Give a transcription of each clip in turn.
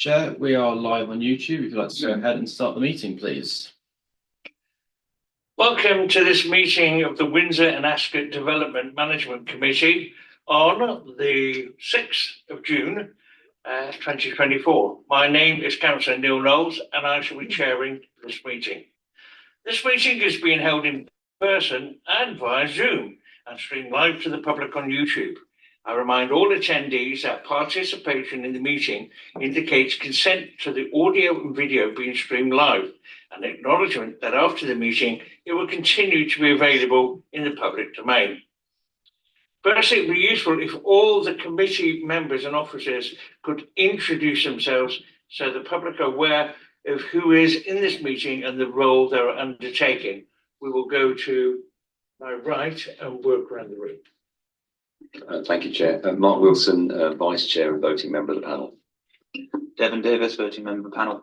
Chair, we are live on YouTube. If you'd like to go ahead and start the meeting, please. Welcome to this meeting of the Windsor and Ascot Development Management Committee on the 6th of June 2024. My name is Councillor Neil Knowles and I shall be chairing this meeting. This meeting is being held in person and via Zoom and streamed live to the public on YouTube. I remind all attendees that participation in the meeting indicates consent to the audio and video being streamed live, and acknowledgement that after the meeting it will continue to be available in the public domain. Firstly, it would be useful if all the committee members and officers could introduce themselves so the public are aware of who is in this meeting and the role they are undertaking. We will go to my right and work around the room. Thank you, Chair. Mark Wilson, Vice Chair and voting member of the panel. Devon Davis, voting member of the panel.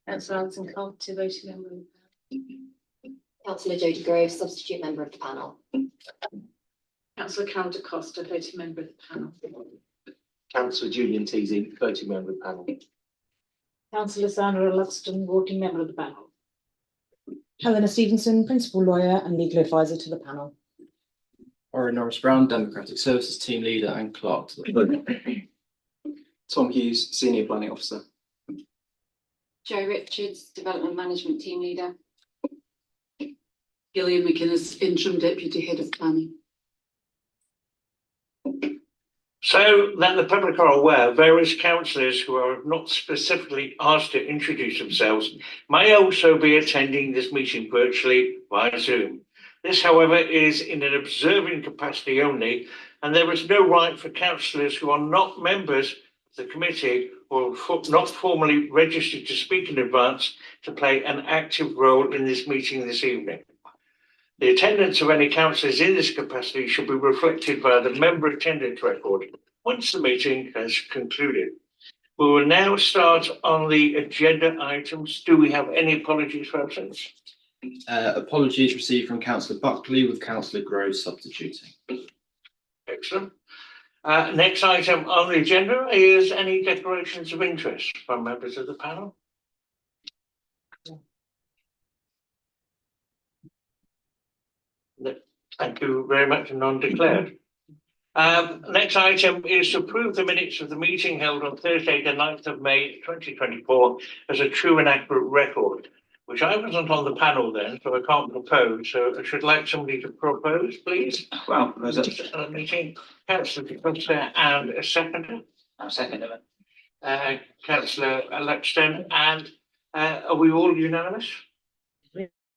Councillor Alison Carter, voting member of the panel. Councillor Jodie Grove, substitute member of the panel. Councillor Carol da Costa, voting member of the panel. Councillor Julian Teasy, voting member of the panel. Councillor Sandra Luxton, voting member of the panel. Helena Stevenson, principal lawyer and legal advisor to the panel. Warren Norris Brown, Democratic Services Team Leader and Clerk to the panel. Tom Hughes, Senior Planning Officer. Jo Richards, development management team leader. Gillian McInnes, interim deputy head of planning. So that the public are aware, various councillors who are not specifically asked to introduce themselves may also be attending this meeting virtually via Zoom. This, however, is in an observing capacity only, and there is no right for councillors who are not members of the committee or not formally registered to speak in advance to play an active role in this meeting this evening. The attendance of any councillors in this capacity should be reflected via the member attendance record once the meeting has concluded. We will now start on the agenda items. Do we have any apologies for absence? Apologies received from Councillor Buckley with Councillor Grove substituting. Excellent. Next item on the agenda is any declarations of interest from members of the panel. Thank you very much, non-declared. Next item is to approve the minutes of the meeting held on Thursday, the 9th of May 2024 as a true and accurate record, which I wasn't on the panel then, so I can't propose. So I should like somebody to propose, please. Well, Meeting, Councillor Costa and a seconder. I'll second it. Councillor Luxton, and are we all unanimous?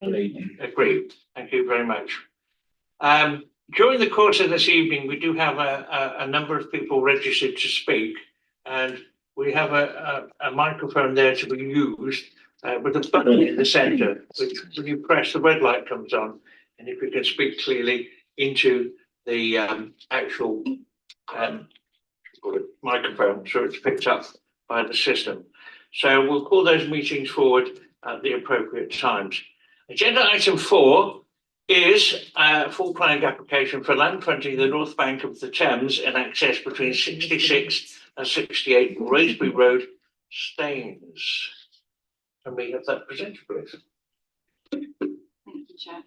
Agreed. Thank you very much. During the course of this evening, we do have a number of people registered to speak, and we have a microphone there to be used with a button in the centre, which when you press, the red light comes on, and if you can speak clearly into the actual microphone, so it's picked up by the system. So we'll call those meetings forward at the appropriate times. Agenda item 4 is a full planning application for land fronting the north bank of the Thames and access between 66 and 68 Wraysbury Road, Thames. Can we have that presented, please? Thank you, Chair. I'll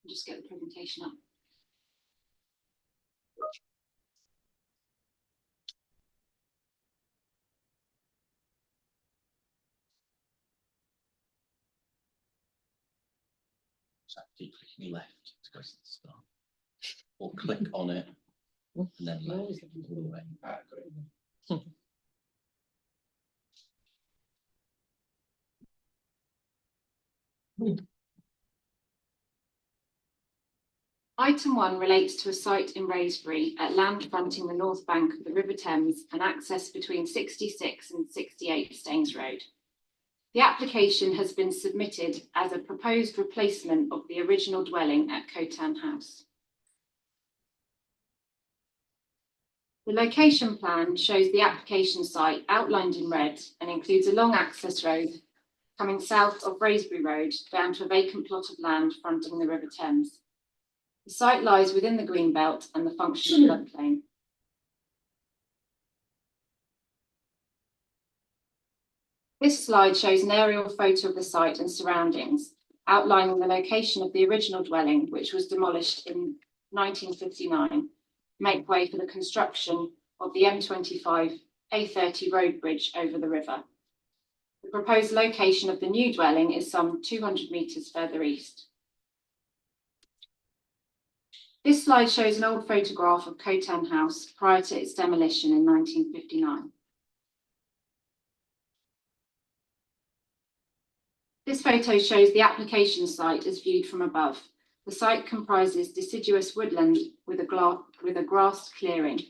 just get the presentation up. Keep clicking left to go to the start, or click on it and then left all the way. Great. Item 1 relates to a site in Wraysbury at land fronting the north bank of the River Thames and access between 66 and 68 Staines Road. The application has been submitted as a proposed replacement of the original dwelling at Cotan House. The location plan shows the application site outlined in red and includes a long access road coming south of Wraysbury Road down to a vacant plot of land fronting the River Thames. The site lies within the green belt and the functional floodplain. This slide shows an aerial photo of the site and surroundings, outlining the location of the original dwelling, which was demolished in 1959, to make way for the construction of the M25 A30 road bridge over the river. The proposed location of the new dwelling is some 200 metres further east. This slide shows an old photograph of Cotan House prior to its demolition in 1959. This photo shows the application site as viewed from above. The site comprises deciduous woodland with a grassed clearing.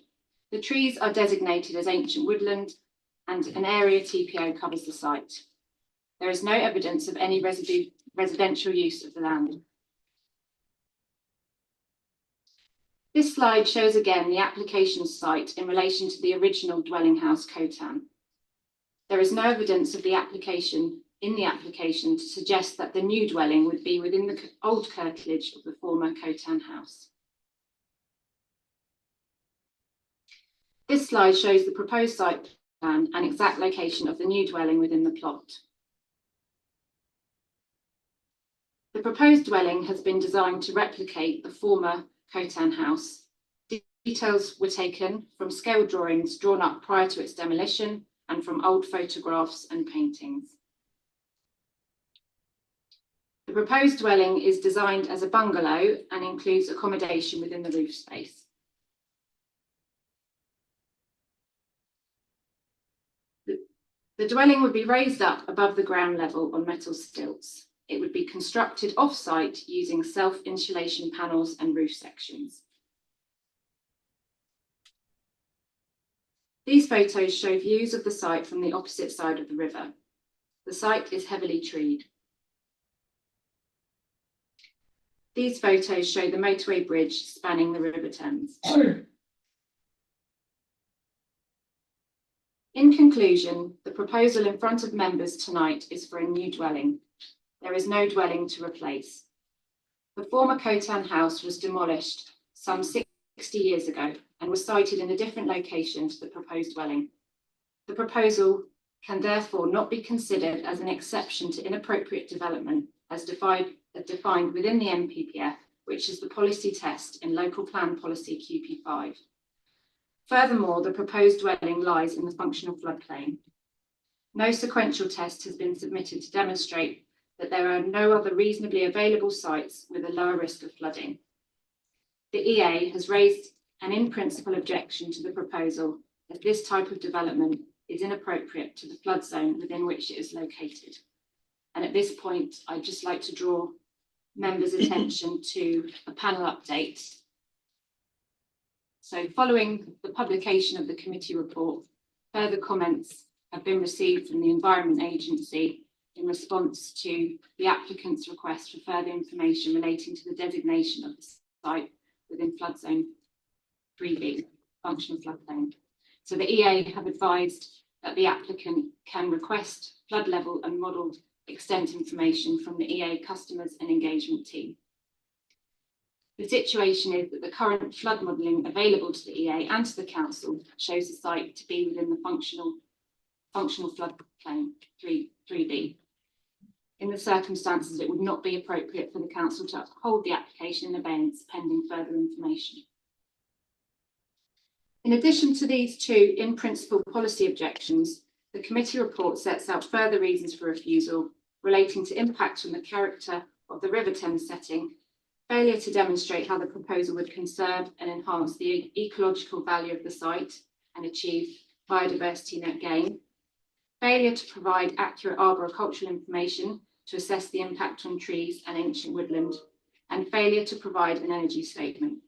The trees are designated as ancient woodland and an area TPO covers the site. There is no evidence of any residential use of the land. This slide shows again the application site in relation to the original dwelling house Cotan. There is no evidence of the application to suggest that the new dwelling would be within the old curtilage of the former Cotan house. This slide shows the proposed site plan and exact location of the new dwelling within the plot. The proposed dwelling has been designed to replicate the former Cotan house. Details were taken from scale drawings drawn up prior to its demolition and from old photographs and paintings. The proposed dwelling is designed as a bungalow and includes accommodation within the roof space. The dwelling would be raised up above the ground level on metal stilts. It would be constructed off-site using self-insulation panels and roof sections. These photos show views of the site from the opposite side of the river. The site is heavily treed. These photos show the motorway bridge spanning the River Thames. In conclusion, the proposal in front of members tonight is for a new dwelling. There is no dwelling to replace. The former Cotan house was demolished some 60 years ago and was sited in a different location to the proposed dwelling. The proposal can therefore not be considered as an exception to inappropriate development as defined within the NPPF, which is the policy test in Local Plan Policy QP5. Furthermore, the proposed dwelling lies in the functional floodplain. No sequential test has been submitted to demonstrate that there are no other reasonably available sites with a lower risk of flooding. The EA has raised an in-principle objection to the proposal as this type of development is inappropriate to the flood zone within which it is located. And at this point, I'd just like to draw members' attention to a panel update. So following the publication of the committee report, further comments have been received from the Environment Agency in response to the applicant's request for further information relating to the designation of the site within flood zone 3B, functional floodplain. So the EA have advised that the applicant can request flood level and model extent information from the EA customers and engagement team. The situation is that the current flood modelling available to the EA and to the council shows the site to be within the functional floodplain 3B. In the circumstances, it would not be appropriate for the council to hold the application in abeyance pending further information. In addition to these two in-principle policy objections, the committee report sets out further reasons for refusal relating to impact on the character of the River Thames setting, failure to demonstrate how the proposal would conserve and enhance the ecological value of the site and achieve biodiversity net gain, failure to provide accurate arboricultural information to assess the impact on trees and ancient woodland, and failure to provide an energy statement.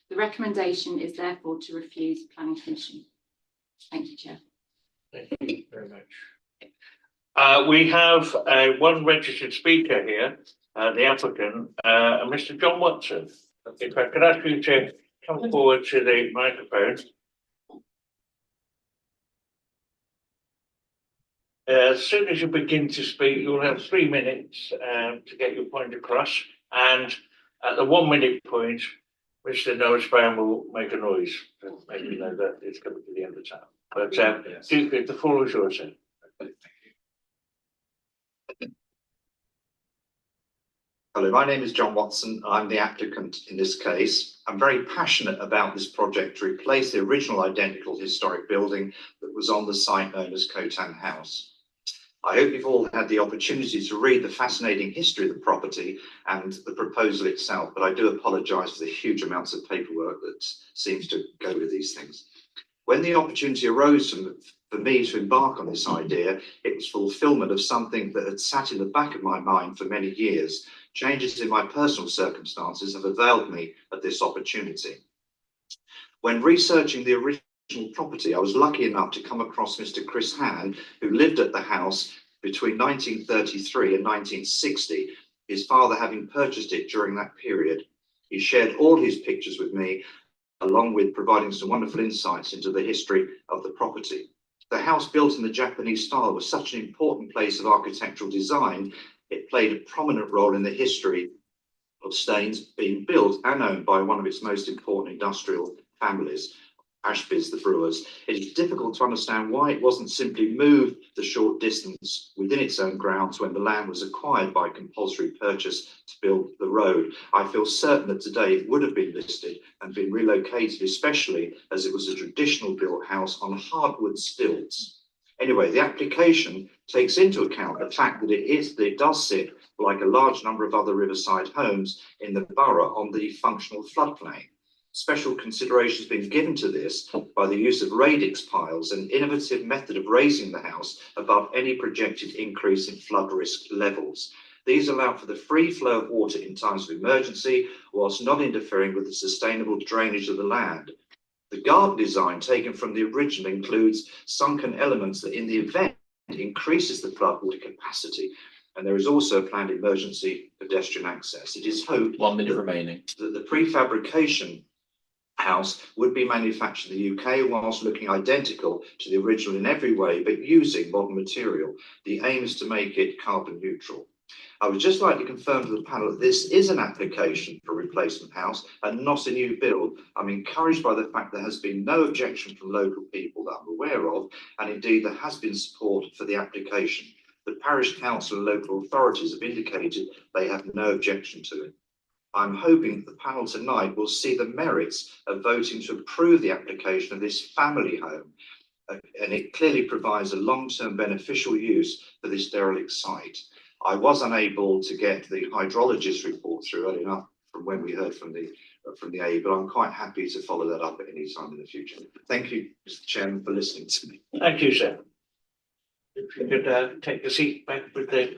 The recommendation is therefore to refuse the Planning Commission. Thank you, Chair. Thank you very much. We have one registered speaker here, the applicant, Mr. John Watson. If I could ask you to come forward to the microphone. As soon as you begin to speak, you'll have 3 minutes to get your point across. And at the 1 minute point, Mr. Noah Brown will make a noise to make you know that it's coming to the end of time. But the floor is yours, sir. Hello, my name is John Watson. I'm the applicant in this case. I'm very passionate about this project to replace the original identical historic building that was on the site known as Cotan House. I hope you've all had the opportunity to read the fascinating history of the property and the proposal itself, but I do apologise for the huge amounts of paperwork that seems to go with these things. When the opportunity arose for me to embark on this idea, it was fulfilment of something that had sat in the back of my mind for many years. Changes in my personal circumstances have availed me of this opportunity. When researching the original property, I was lucky enough to come across Mr. Chris Han, who lived at the house between 1933 and 1960, his father having purchased it during that period. He shared all his pictures with me, along with providing some wonderful insights into the history of the property. The house, built in the Japanese style, was such an important place of architectural design. It played a prominent role in the history of Staines, being built and owned by one of its most important industrial families, Ashby's, the brewers. It is difficult to understand why it wasn't simply moved the short distance within its own grounds when the land was acquired by compulsory purchase to build the road. I feel certain that today it would have been listed and been relocated, especially as it was a traditional built house on hardwood stilts. Anyway, the application takes into account the fact that it does sit, like a large number of other riverside homes in the borough, on the functional floodplain. Special consideration has been given to this by the use of radix piles, an innovative method of raising the house above any projected increase in flood risk levels. These allow for the free flow of water in times of emergency, whilst not interfering with the sustainable drainage of the land. The garden design taken from the original includes sunken elements that in the event increases the floodwater capacity, and there is also a planned emergency pedestrian access. It is hoped 1 minute remaining. that the prefabrication house would be manufactured in the UK whilst looking identical to the original in every way, but using modern material. The aim is to make it carbon neutral. I would just like to confirm to the panel that this is an application for a replacement house and not a new build. I'm encouraged by the fact there has been no objection from local people that I'm aware of, and indeed there has been support for the application. The parish council and local authorities have indicated they have no objection to it. I'm hoping that the panel tonight will see the merits of voting to approve the application of this family home, and it clearly provides a long-term beneficial use for this derelict site. I was unable to get the hydrologist report through early enough from when we heard from the A, but I'm quite happy to follow that up at any time in the future. Thank you, Mr. Chairman, for listening to me. Thank you, sir. If you could take a seat back with the.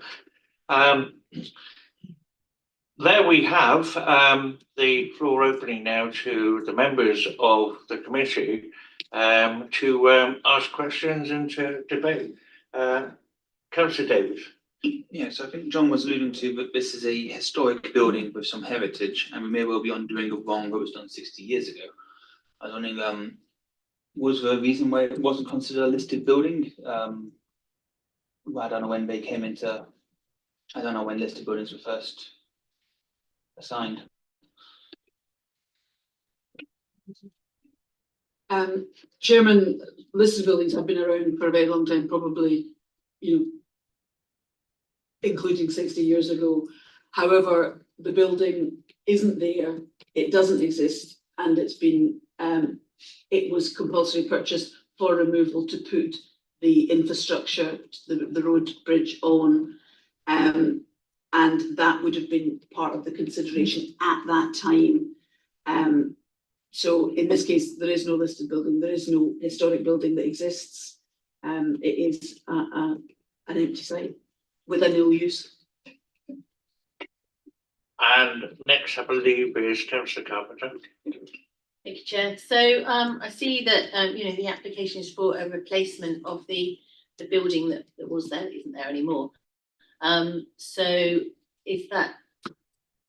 There we have the floor opening now to the members of the committee to ask questions and to debate. Councillor Davis. Yes, I think John was alluding to that this is a historic building with some heritage, and we may well be undoing a wrong that was done 60 years ago. I was wondering, was there a reason why it wasn't considered a listed building? I don't know when they came into, I don't know when listed buildings were first assigned. Chairman, listed buildings have been around for a very long time, probably, including 60 years ago. However, the building isn't there, it doesn't exist, and it's been, it was compulsory purchase for removal to put the infrastructure, the road bridge on, and that would have been part of the consideration at that time. So in this case, there is no listed building, there is no historic building that exists. It is an empty site with an ill use. And next, I believe, is Councillor Carpenter. Thank you, Chair. So I see that the application is for a replacement of the building that was there, that isn't there anymore. So is that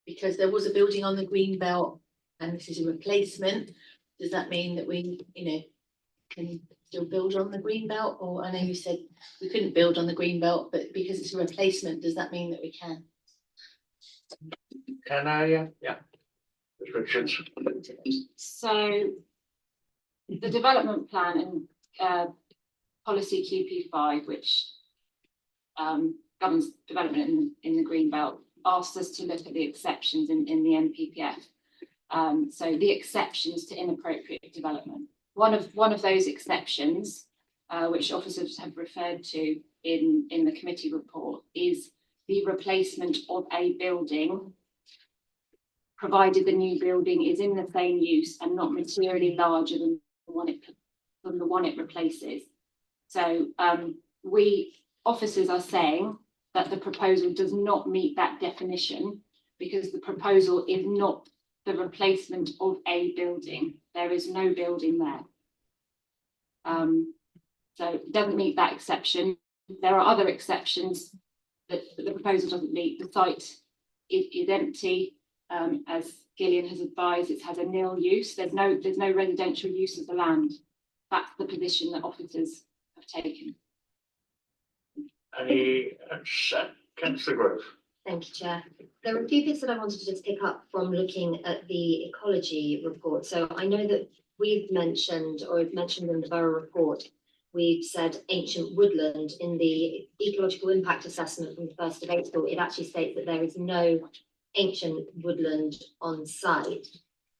because there was a building on the green belt and this is a replacement? Does that mean that we can still build on the green belt? Or I know you said we couldn't build on the green belt, but because it's a replacement, does that mean that we can? Can I? Yeah. Richards. So the development plan and policy QP5, which governs development in the green belt, asked us to look at the exceptions in the NPPF. So the exceptions to inappropriate development. One of those exceptions, which officers have referred to in the committee report, is the replacement of a building, provided the new building is in the same use and not materially larger than the one it replaces. So we officers are saying that the proposal does not meet that definition because the proposal is not the replacement of a building. There is no building there. So it doesn't meet that exception. There are other exceptions that the proposal doesn't meet. The site is empty. As Gillian has advised, it has a nil use. There's no residential use of the land. That's the position that officers have taken. Any, Councillor Grove? Thank you, Chair. There are a few bits that I wanted to just pick up from looking at the ecology report. So I know that we've mentioned, or mentioned in the borough report, we've said ancient woodland. In the ecological impact assessment from the 1st of April, it actually states that there is no ancient woodland on site.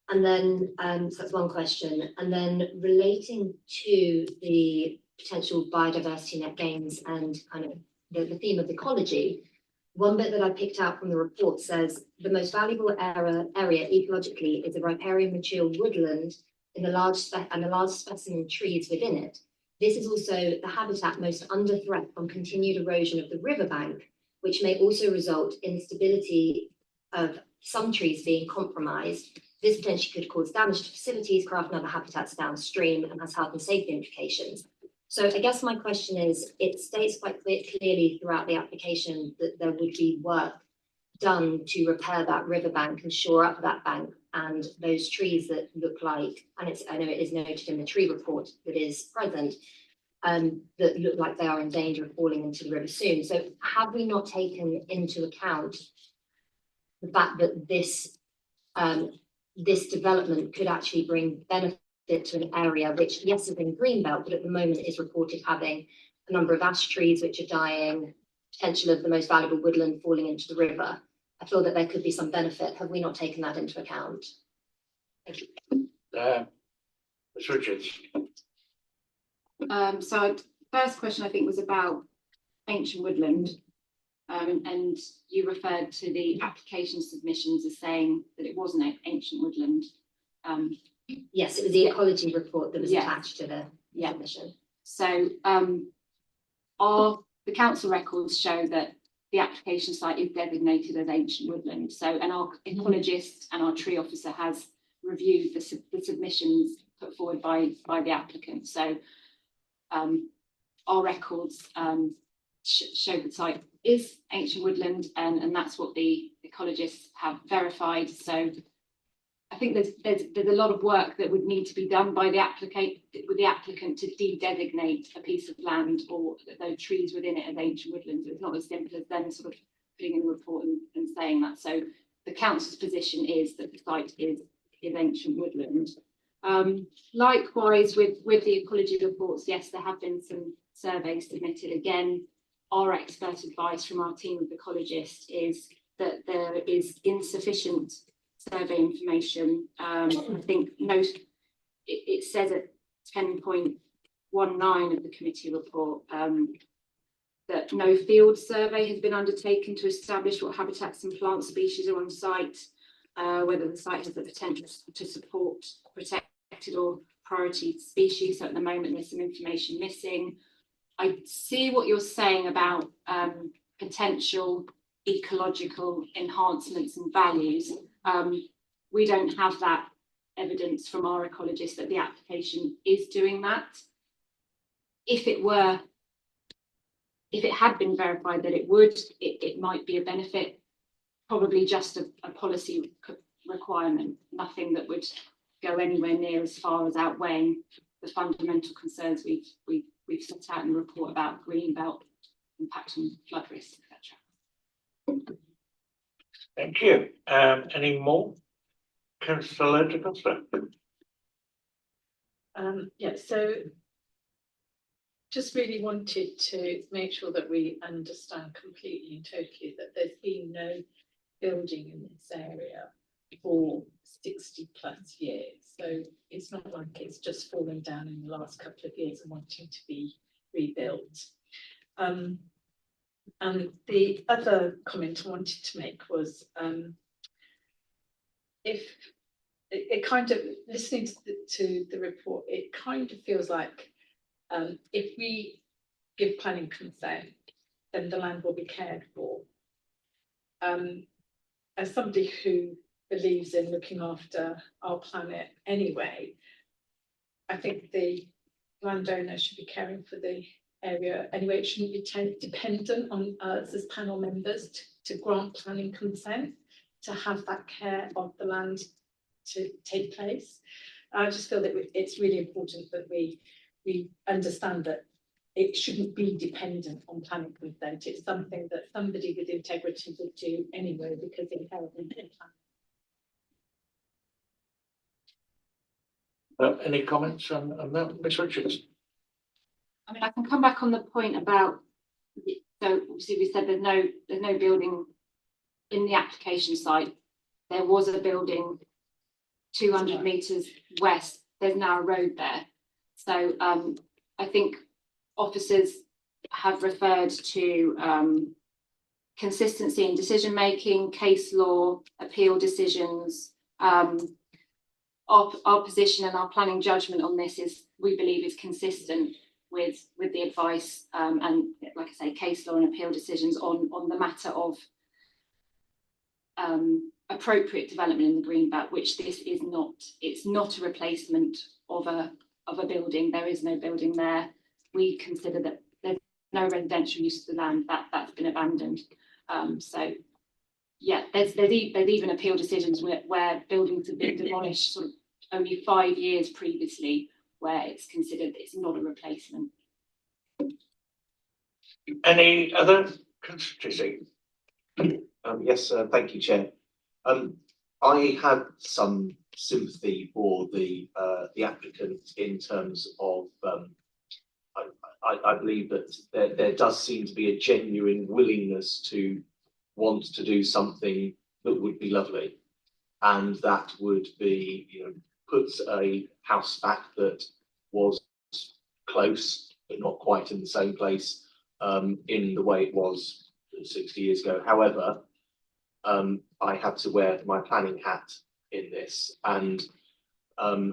And then, so that's one question. And then relating to the potential biodiversity net gains and kind of the theme of ecology, one bit that I picked out from the report says the most valuable area ecologically is a riparian mature woodland in the large specimen trees within it. This is also the habitat most under threat from continued erosion of the riverbank, which may also result in the stability of some trees being compromised. This potentially could cause damage to facilities, craft and other habitats downstream and has health and safety implications. So I guess my question is, it states quite clearly throughout the application that there would be work done to repair that riverbank and shore up that bank and those trees that look like, and I know it is noted in the tree report that is present, that look like they are in danger of falling into the river soon. So have we not taken into account the fact that this development could actually bring benefit to an area which, yes, is in greenbelt, but at the moment is reported having a number of ash trees which are dying, potential of the most valuable woodland falling into the river? I feel that there could be some benefit. Have we not taken that into account? Thank you. Ms. Richards? So first question I think was about ancient woodland, and you referred to the application submissions as saying that it wasn't an ancient woodland. Yes, it was the ecology report that was attached to the submission. So the council records show that the application site is designated as ancient woodland. So, and our ecologist and our tree officer has reviewed the submissions put forward by the applicant. So our records show the site is ancient woodland, and that's what the ecologists have verified. So I think there's a lot of work that would need to be done by the applicant to de-designate a piece of land or those trees within it as ancient woodlands. It's not as simple as them sort of putting in the report and saying that. So the council's position is that the site is ancient woodland. Likewise with the ecology reports, yes, there have been some surveys submitted. Again, our expert advice from our team of ecologists is that there is insufficient survey information. I think it says at 10.19 of the committee report that no field survey has been undertaken to establish what habitats and plant species are on site, whether the site has the potential to support protected or priority species. So at the moment there's some information missing. I see what you're saying about potential ecological enhancements and values. We don't have that evidence from our ecologists that the application is doing that. If it had been verified that it would, it might be a benefit, probably just a policy requirement, nothing that would go anywhere near as far as outweighing the fundamental concerns we've set out in the report about green belt, impact on flood risk, etc. Thank you. Any more? Councillor Ledger? Yeah, so just really wanted to make sure that we understand completely and totally that there's been no building in this area for 60+ years. So it's not like it's just fallen down in the last couple of years and wanting to be rebuilt. And the other comment I wanted to make was if it kind of, listening to the report, it kind of feels like if we give planning consent, then the land will be cared for. As somebody who believes in looking after our planet anyway, I think the landowner should be caring for the area anyway. It shouldn't be dependent on us as panel members to grant planning consent to have that care of the land to take place. I just feel that it's really important that we understand that it shouldn't be dependent on planning consent. It's something that somebody with integrity would do anyway because inherently in plan. Any comments on that, Ms Richards? I mean, I can come back on the point about, so obviously we said there's no building in the application site. There was a building 200 metres west. There's now a road there. So I think officers have referred to consistency in decision making, case law, appeal decisions. Our position and our planning judgment on this is, we believe, is consistent with the advice and, like I say, case law and appeal decisions on the matter of appropriate development in the green belt, which this is not. It's not a replacement of a building. There is no building there. We consider that there's no residential use of the land, that's been abandoned. So yeah, there's even appeal decisions where buildings have been demolished sort of only 5 years previously, where it's considered it's not a replacement. Any other constituency? Yes, thank you, Chair. I had some sympathy for the applicant in terms of I believe that there does seem to be a genuine willingness to want to do something that would be lovely, and that would be, you know, puts a house back that was close but not quite in the same place in the way it was 60 years ago. However, I had to wear my planning hat in this, and I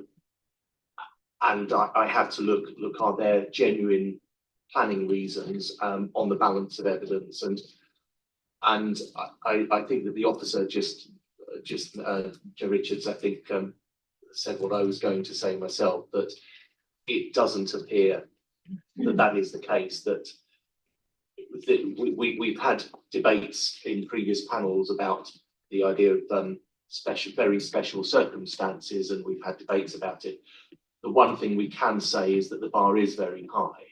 had to look, are there genuine planning reasons on the balance of evidence, and I think that the officer just Joe Richards, I think, said what I was going to say myself, that it doesn't appear that is the case, that we've had debates in previous panels about the idea of very special circumstances, and we've had debates about it. The one thing we can say is that the bar is very high.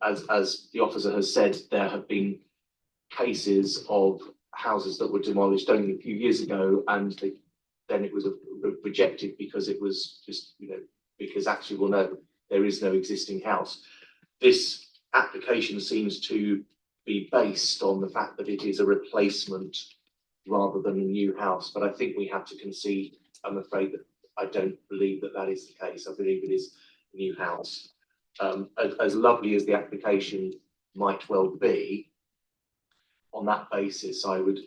As the officer has said, there have been cases of houses that were demolished only a few years ago, and then it was rejected because it was just, you know, because actually, well, no, there is no existing house. This application seems to be based on the fact that it is a replacement rather than a new house, but I think we have to concede, I'm afraid, that I don't believe that that is the case. I believe it is a new house. As lovely as the application might well be, on that basis, I would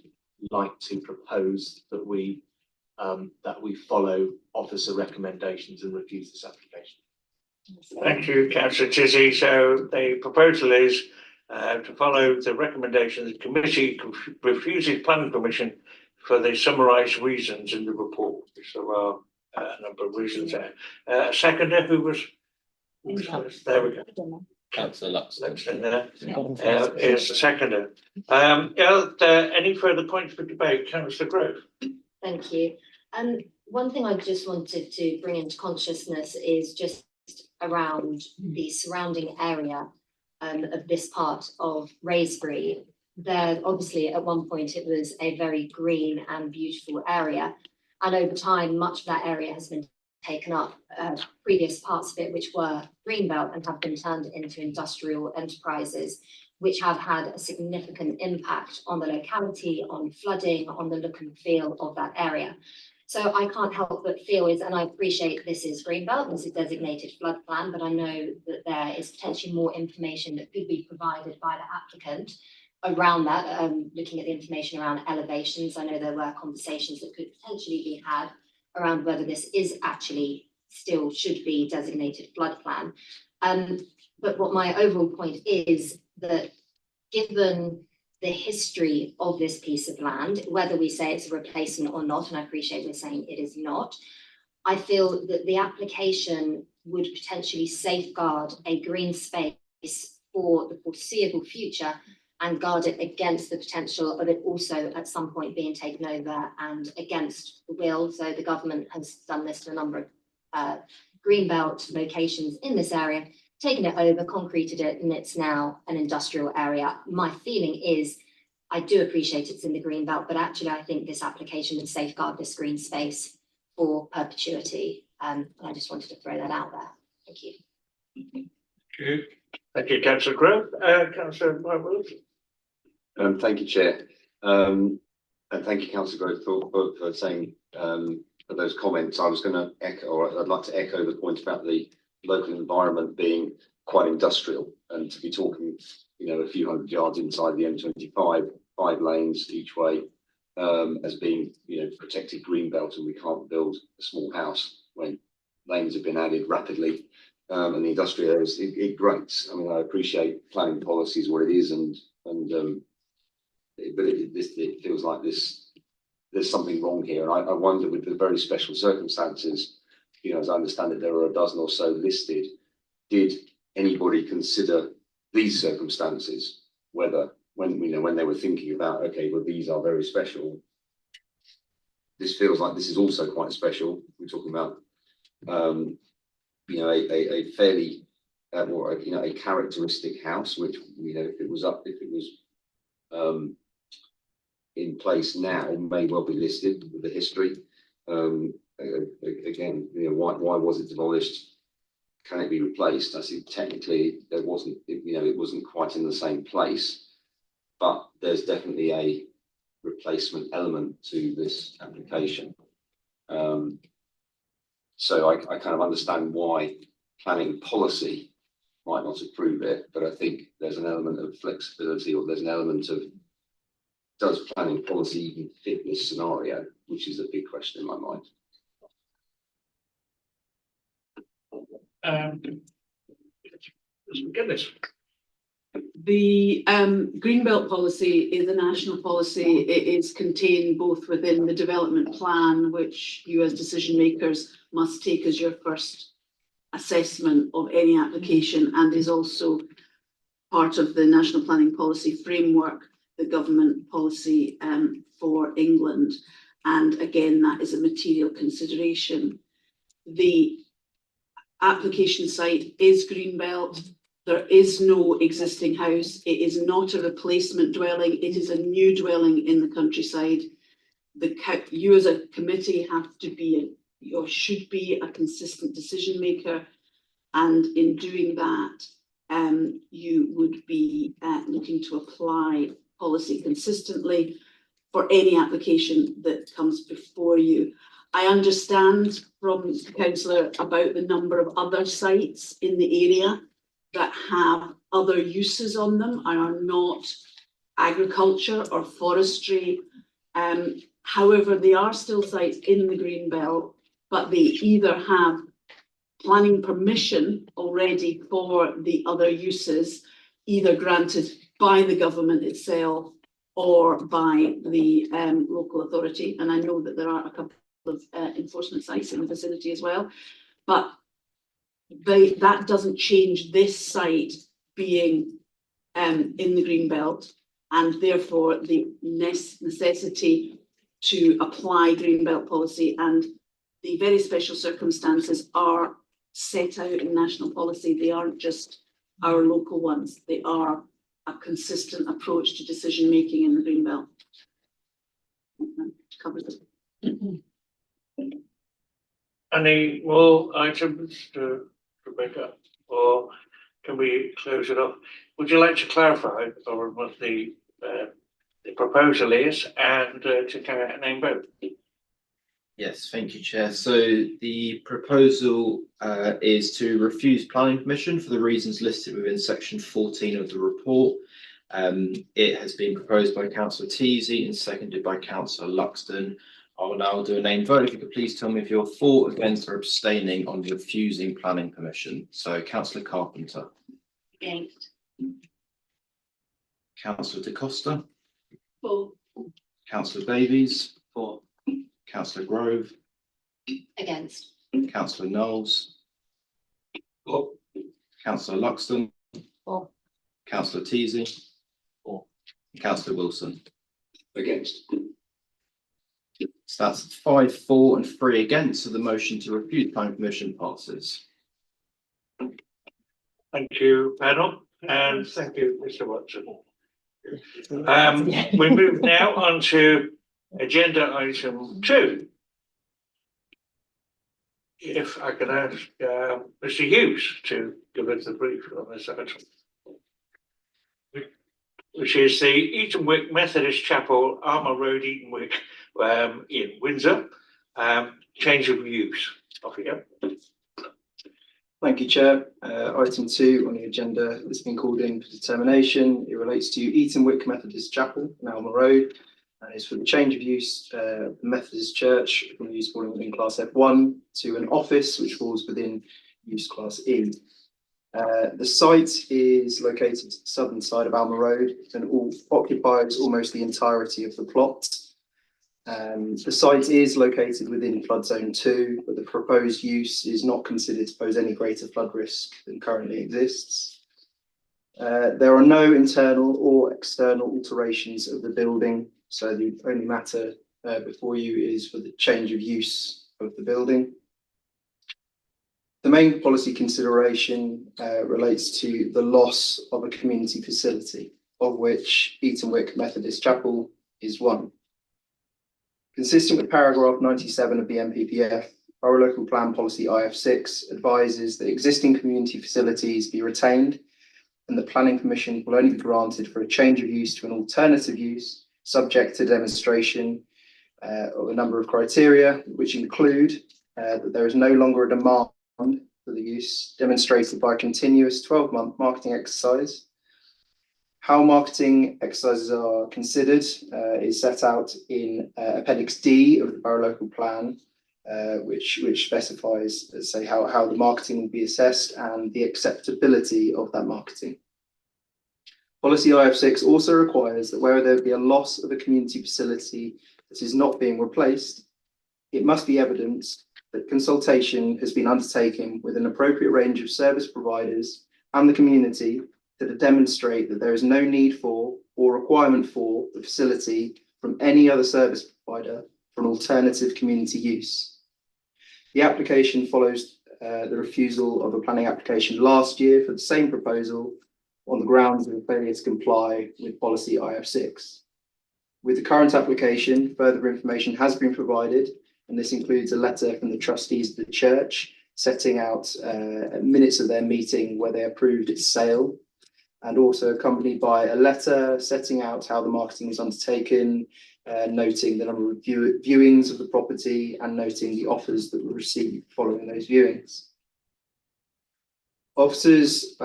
like to propose that we follow officer recommendations and refuse this application. Thank you, Councillor Tizzy. So the proposal is to follow the recommendation. The committee refuses planning permission for the summarised reasons in the report. So there are a number of reasons there. Seconder, who was there we go. Councillor Luxton. Is the seconder. Are there any further points for debate? Councillor Grove. Thank you. One thing I just wanted to bring into consciousness is just around the surrounding area of this part of Wraysbury. There, obviously, at one point it was a very green and beautiful area, and over time, much of that area has been taken up, previous parts of it which were greenbelt and have been turned into industrial enterprises, which have had a significant impact on the locality, on flooding, on the look and feel of that area. So I can't help but feel and I appreciate this is Greenbelt, this is designated flood plan, but I know that there is potentially more information that could be provided by the applicant around that, looking at the information around elevations. I know there were conversations that could potentially be had around whether this is actually still should be designated flood plan. But what my overall point is that given the history of this piece of land, whether we say it's a replacement or not, and I appreciate we're saying it is not, I feel that the application would potentially safeguard a green space for the foreseeable future and guard it against the potential of it also at some point being taken over and against the will. So the government has done this to a number of greenbelt locations in this area, taken it over, concreted it, and it's now an industrial area. My feeling is, I do appreciate it's in the green belt, but actually I think this application would safeguard this green space for perpetuity. And I just wanted to throw that out there. Thank you. Thank you, Councillor Grove. Councillor Wilson. Thank you, Chair. And thank you, Councillor Grove, for saying for those comments. I was going to echo, or I'd like to echo the point about the local environment being quite industrial, and to be talking, a few hundred yards inside the M25, 5 lanes each way, as being, protected green belt, and we can't build a small house when lanes have been added rapidly, and the industrial areas, it grates. I mean, I appreciate planning policy is what it is, but it feels like there's something wrong here, and I wonder, with the very special circumstances, as I understand it, there are a dozen or so listed. Did anybody consider these circumstances, whether when they were thinking about, okay, well, these are very special. This feels like this is also quite special. We're talking about, a fairly, or a characteristic house, which if it was in place now, may well be listed with the history. Again, why was it demolished? Can it be replaced? I see technically there wasn't, it wasn't quite in the same place, but there's definitely a replacement element to this application. So I kind of understand why planning policy might not approve it, but I think there's an element of flexibility, or there's an element of, does planning policy even fit this scenario, which is a big question in my mind. The Greenbelt policy is a national policy. It is contained both within the development plan, which you as decision makers must take as your first assessment of any application, and is also part of the national planning policy framework, the government policy for England. And again, that is a material consideration. The application site is Greenbelt. There is no existing house. It is not a replacement dwelling. It is a new dwelling in the countryside. You as a committee have to be, or should be, a consistent decision maker. And in doing that, you would be looking to apply policy consistently for any application that comes before you. I understand from the councillor about the number of other sites in the area that have other uses on them and are not agriculture or forestry. However, they are still sites in the green belt, but they either have planning permission already for the other uses, either granted by the government itself or by the local authority. And I know that there are a couple of enforcement sites in the vicinity as well, but that doesn't change this site being in the green belt, and therefore the necessity to apply green belt policy and the very special circumstances are set out in national policy. They aren't just our local ones. They are a consistent approach to decision making in the green belt. Covers it. Any more items to bring up, or can can we close it off? Would you like to clarify or what the proposal is and to carry out a name vote? Yes, thank you, Chair. So the proposal is to refuse planning permission for the reasons listed within section 14 of the report. It has been proposed by Councillor Teasey and seconded by Councillor Luxton. I will now do a name vote. If you could please tell me if you're for, against, or abstaining on refusing planning permission. So Councillor Carpenter. Against. Councillor De Costa. For. Councillor Davies. For. Councillor Grove. Against. Councillor Knowles. For. Councillor Luxton. For. Councillor Teasey. For. Councillor Wilson. Against. So that's 5 for and 3 against, so the motion to refuse planning permission passes. Thank you, panel, and thank you, Mr. Watson. We move now on to agenda item 2. If I could ask Mr. Hughes to give us a brief on this item, which is the Eton Wick Methodist Chapel, Alma Road, Eton Wick, in Windsor, change of use. Off you go. Thank you, Chair. Item 2 on the agenda has been called in for determination. It relates to Eton Wick Methodist Chapel in Alma Road, and is for the change of use of the Methodist Church from the use falling within Class F1 to an office which falls within use Class E. The site is located to the southern side of Alma Road and occupies almost the entirety of the plot. The site is located within flood zone 2, but the proposed use is not considered to pose any greater flood risk than currently exists. There are no internal or external alterations of the building, so the only matter before you is for the change of use of the building. The main policy consideration relates to the loss of a community facility, of which Eton Wick Methodist Chapel is one. Consistent with paragraph 97 of the MPPF, our local plan policy IF6 advises that existing community facilities be retained and the planning permission will only be granted for a change of use to an alternative use, subject to demonstration of a number of criteria, which include that there is no longer a demand for the use, demonstrated by a continuous 12-month marketing exercise. How marketing exercises are considered is set out in Appendix D of the Borough Local Plan, which specifies, say, how the marketing will be assessed and the acceptability of that marketing. Policy IF6 also requires that where there be a loss of a community facility that is not being replaced, it must be evidence that consultation has been undertaken with an appropriate range of service providers and the community to demonstrate that there is no need for or requirement for the facility from any other service provider for an alternative community use. The application follows the refusal of a planning application last year for the same proposal on the grounds of a failure to comply with policy IF6. With the current application, further information has been provided, and this includes a letter from the trustees of the church setting out minutes of their meeting where they approved its sale, and also accompanied by a letter setting out how the marketing was undertaken, noting the number of viewings of the property and noting the offers that were received following those viewings. Officers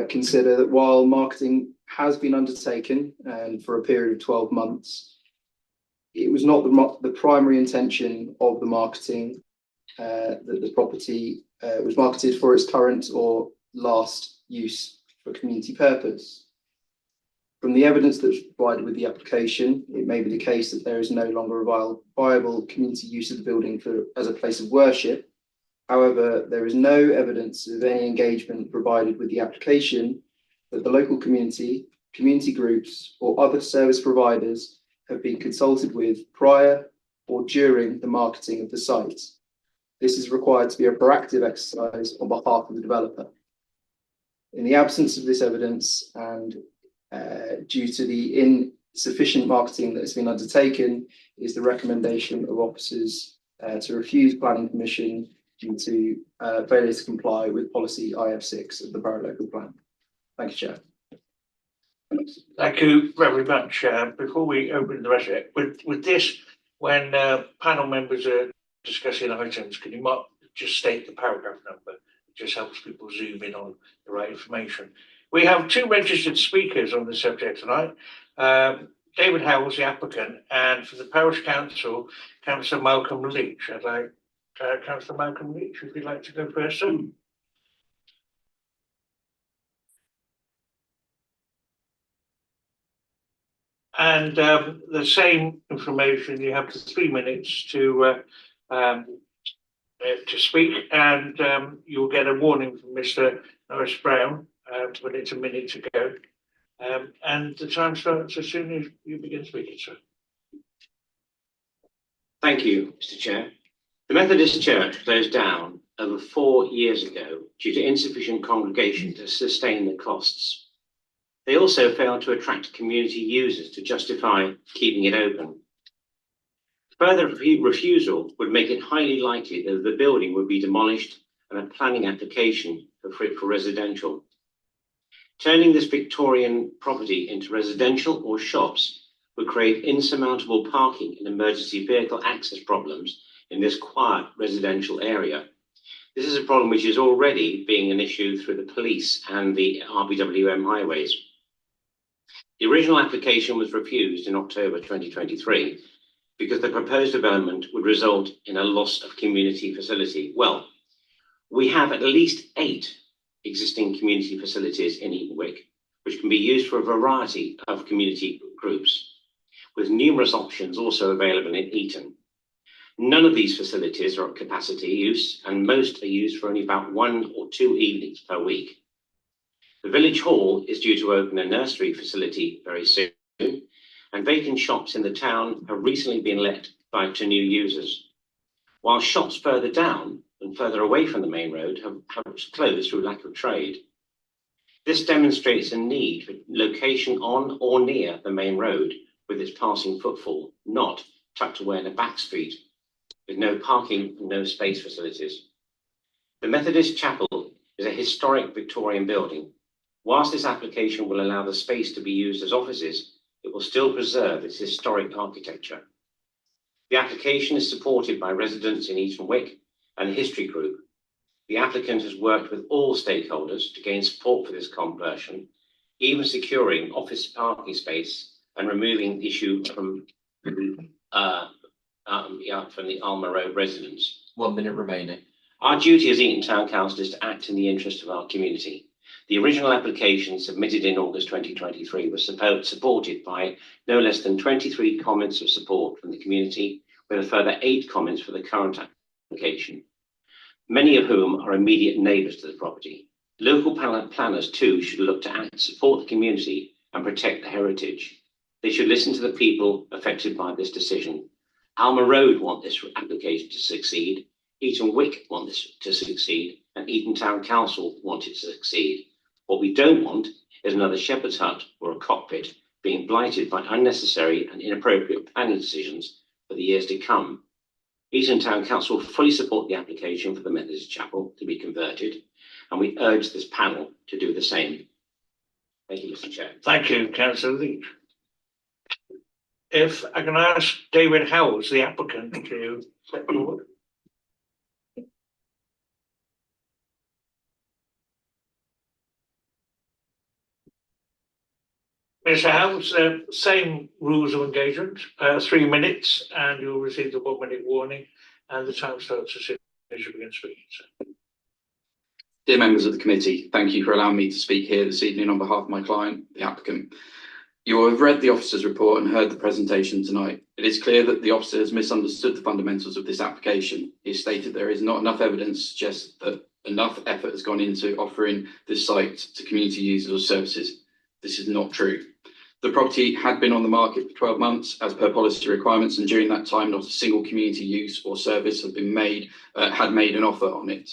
consider that while marketing has been undertaken for a period of 12 months, it was not the primary intention of the marketing that the property was marketed for its current or last use for community purpose. From the evidence that's provided with the application, it may be the case that there is no longer a viable community use of the building as a place of worship. However, there is no evidence of any engagement provided with the application that the local community groups, or other service providers have been consulted with prior or during the marketing of the site. This is required to be a proactive exercise on behalf of the developer. In the absence of this evidence and due to the insufficient marketing that has been undertaken, is the recommendation of officers to refuse planning permission due to failure to comply with policy IF6 of the Borough Local Plan. Thank you, Chair. Thank you very much. Before we open the rest of it, with this, when panel members are discussing items, can you just state the paragraph number? It just helps people zoom in on the right information. We have two registered speakers on the subject tonight. David Howells, the applicant, and for the Parish Council, Councillor Malcolm Leach. I'd like Councillor Malcolm Leach, if you'd like to go first, sir. And the same information, you have 3 minutes to speak, and you'll get a warning from Mr. Norris Brown when it's a minute to go. And the time starts as soon as you begin speaking, sir. Thank you, Mr. Chair. The Methodist Church closed down over 4 years ago due to insufficient congregation to sustain the costs. They also failed to attract community users to justify keeping it open. Further refusal would make it highly likely that the building would be demolished and a planning application for residential. Turning this Victorian property into residential or shops would create insurmountable parking and emergency vehicle access problems in this quiet residential area. This is a problem which is already being an issue through the police and the RBWM highways. The original application was refused in October 2023 because the proposed development would result in a loss of community facility. Well, we have at least 8 existing community facilities in Eton Wick, which can be used for a variety of community groups, with numerous options also available in Eton. None of these facilities are at capacity use, and most are used for only about 1 or 2 evenings per week. The village hall is due to open a nursery facility very soon, and vacant shops in the town have recently been let to new users, while shops further down and further away from the main road have closed through lack of trade. This demonstrates a need for location on or near the main road with its passing footfall, not tucked away in a back street with no parking and no space facilities. The Methodist Chapel is a historic Victorian building. Whilst this application will allow the space to be used as offices, it will still preserve its historic architecture. The application is supported by residents in Eton Wick and the History Group. The applicant has worked with all stakeholders to gain support for this conversion, even securing office parking space and removing the issue from the Alma Road residents. 1 minute remaining. Our duty as Eton Town Council is to act in the interest of our community. The original application submitted in August 2023 was supported by no less than 23 comments of support from the community, with a further 8 comments for the current application, many of whom are immediate neighbours to the property. Local planners too should look to act, support the community and protect the heritage. They should listen to the people affected by this decision. Alma Road want this application to succeed, Eton Wick want this to succeed, and Eton Town Council want it to succeed. What we don't want is another shepherd's hut or a cockpit being blighted by unnecessary and inappropriate planning decisions for the years to come. Eton Town Council fully support the application for the Methodist Chapel to be converted, and we urge this panel to do the same. Thank you, Mr. Chair. Thank you, Councillor Leach. If I can ask David Howells, the applicant, to step forward. Mr. Howells, same rules of engagement, 3 minutes, and you'll receive the 1 minute warning, and the time starts as soon as you begin speaking, sir. Dear members of the committee, thank you for allowing me to speak here this evening on behalf of my client, the applicant. You will have read the officer's report and heard the presentation tonight. It is clear that the officer has misunderstood the fundamentals of this application. He has stated there is not enough evidence to suggest that enough effort has gone into offering this site to community users or services. This is not true. The property had been on the market for 12 months as per policy requirements, and during that time, not a single community use or service had made an offer on it.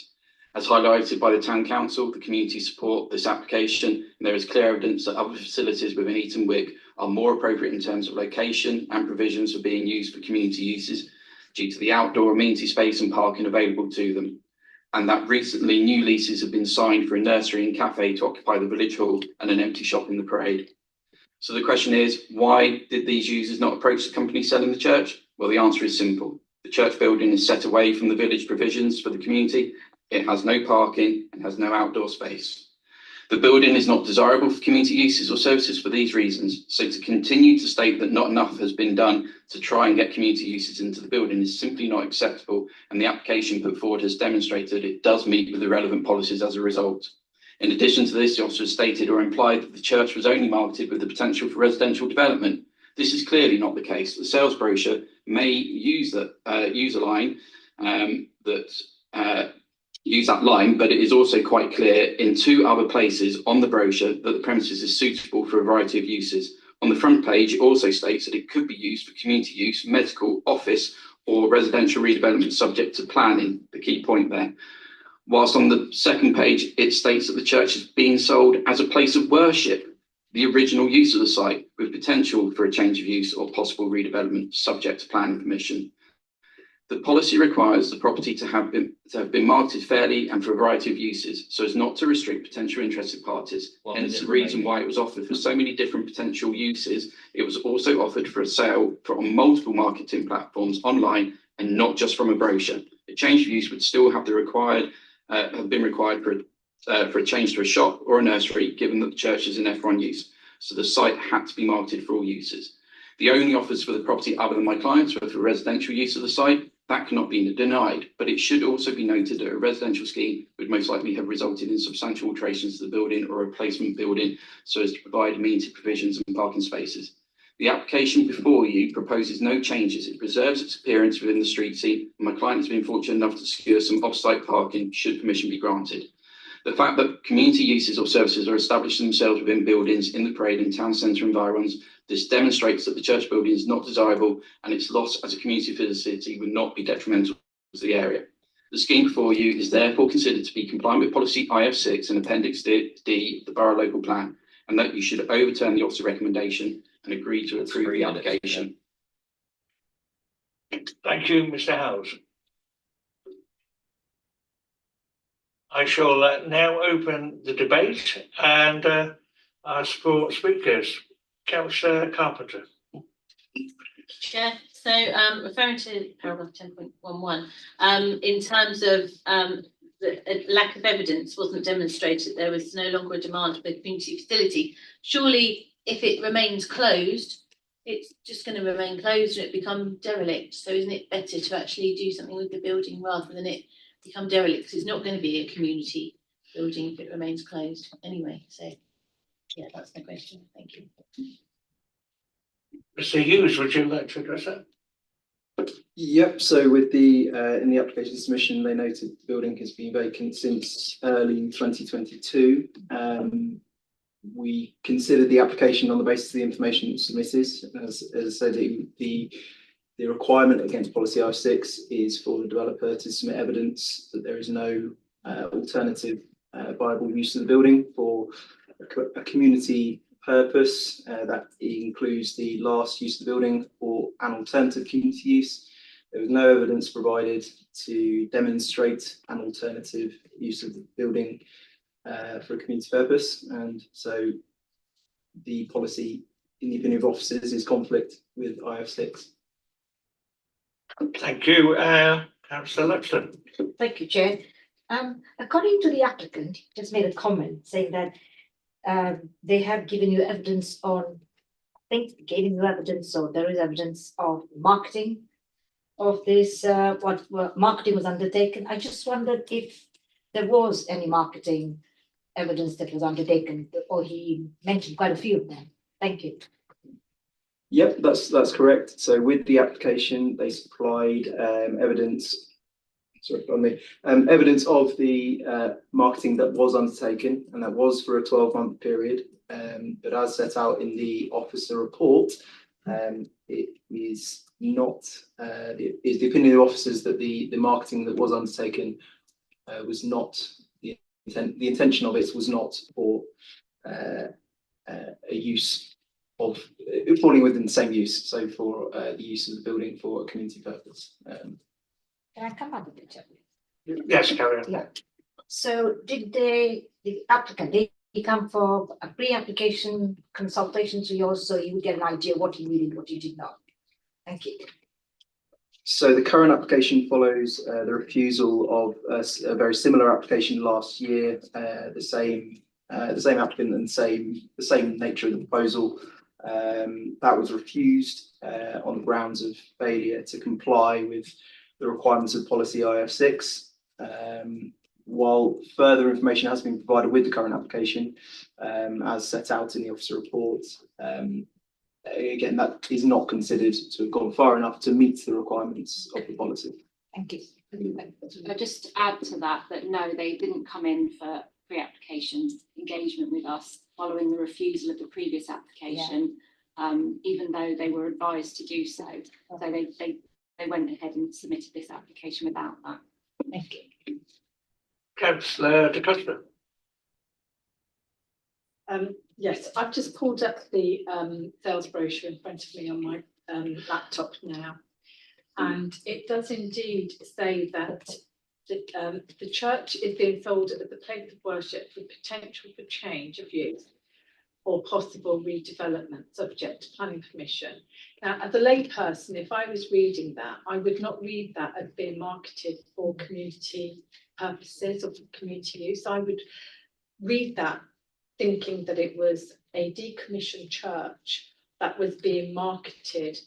As highlighted by the Town Council, the community support this application, and there is clear evidence that other facilities within Eton Wick are more appropriate in terms of location and provisions for being used for community uses due to the outdoor amenity space and parking available to them. and that recently new leases have been signed for a nursery and cafe to occupy the village hall and an empty shop in the parade. So the question is, why did these users not approach the company selling the church? Well, the answer is simple. The church building is set away from the village provisions for the community. It has no parking and has no outdoor space. The building is not desirable for community uses or services for these reasons. So to continue to state that not enough has been done to try and get community uses into the building is simply not acceptable, and the application put forward has demonstrated it does meet with the relevant policies as a result. In addition to this, the officer stated or implied that the church was only marketed with the potential for residential development. This is clearly not the case. The sales brochure may use a line use that line, but it is also quite clear in 2 other places on the brochure that the premises is suitable for a variety of uses. On the front page, it also states that it could be used for community use, medical, office, or residential redevelopment subject to planning, the key point there. Whilst on the second page, it states that the church is being sold as a place of worship, the original use of the site, with potential for a change of use or possible redevelopment subject to planning permission. The policy requires the property to have been marketed fairly and for a variety of uses, so as not to restrict potential interested parties. Hence the reason why it was offered for so many different potential uses. It was also offered for a sale on multiple marketing platforms online and not just from a brochure. A change of use would still have been required for a change to a shop or a nursery, given that the church is in F1 use. So the site had to be marketed for all uses. The only offers for the property other than my clients were for residential use of the site. That cannot be denied, but it should also be noted that a residential scheme would most likely have resulted in substantial alterations to the building or a replacement building so as to provide amenity provisions and parking spaces. The application before you proposes no changes. It preserves its appearance within the street scene, and my client has been fortunate enough to secure some off-site parking should permission be granted. The fact that community uses or services are established themselves within buildings in the parade and town centre environs, this demonstrates that the church building is not desirable and its loss as a community facility would not be detrimental to the area. The scheme before you is therefore considered to be compliant with policy IF6 and Appendix D of the Borough Local Plan, and that you should overturn the officer recommendation and agree to approve the application. Thank you, Mr. Howes. I shall now open the debate and ask for speakers. Councillor Carpenter. Chair, so referring to paragraph 10.11, in terms of the lack of evidence wasn't demonstrated, there was no longer a demand for the community facility. Surely, if it remains closed, it's just going to remain closed and it become derelict. So isn't it better to actually do something with the building rather than it become derelict? Because it's not going to be a community building if it remains closed anyway. So yeah, that's my question. Thank you. Mr. Hughes, would you like to address that? Yep, so with the in the application submission, they noted the building has been vacant since early 2022. We considered the application on the basis of the information submitted. As I said, the requirement against policy I6 is for the developer to submit evidence that there is no alternative viable use of the building for a community purpose. That includes the last use of the building or an alternative community use. There was no evidence provided to demonstrate an alternative use of the building for a community purpose, and so the policy, in the opinion of officers, is conflict with IF6. Thank you, Councillor Luxton. Thank you, Chair. According to the applicant, he just made a comment saying that they have given you evidence on, I think, giving you evidence, or there is evidence of marketing of this, what marketing was undertaken. I just wondered if there was any marketing evidence that was undertaken, or he mentioned quite a few of them. Thank you. Yep, that's correct. So with the application, they supplied evidence. Sorry, pardon me. Evidence of the marketing that was undertaken, and that was for a 12-month period. But as set out in the officer report, it is not. It is the opinion of officers that the marketing that was undertaken was not the intention of it was not for a use of falling within the same use. So for the use of the building for a community purpose. Can I come back a bit, please? Yes, carry on. Yeah. So did the applicant, they come for a pre-application consultation to yours, so you would get an idea what you needed, what you did not? Thank you. So the current application follows the refusal of a very similar application last year, the same applicant and the same nature of the proposal. That was refused on the grounds of failure to comply with the requirements of policy IF6. While further information has been provided with the current application, as set out in the officer report, again, that is not considered to have gone far enough to meet the requirements of the policy. Thank you. I'll just add to that, no, they didn't come in for pre-application engagement with us following the refusal of the previous application, even though they were advised to do so. So they went ahead and submitted this application without that. Thank you. Councillor De Costa. Yes, I've just pulled up the sales brochure in front of me on my laptop now. And it does indeed say that the church is being sold as a place of worship with potential for change of use or possible redevelopment subject to planning permission. Now, as a layperson, if I was reading that, I would not read that as being marketed for community purposes or for community use. I would read that thinking that it was a decommissioned church that was being marketed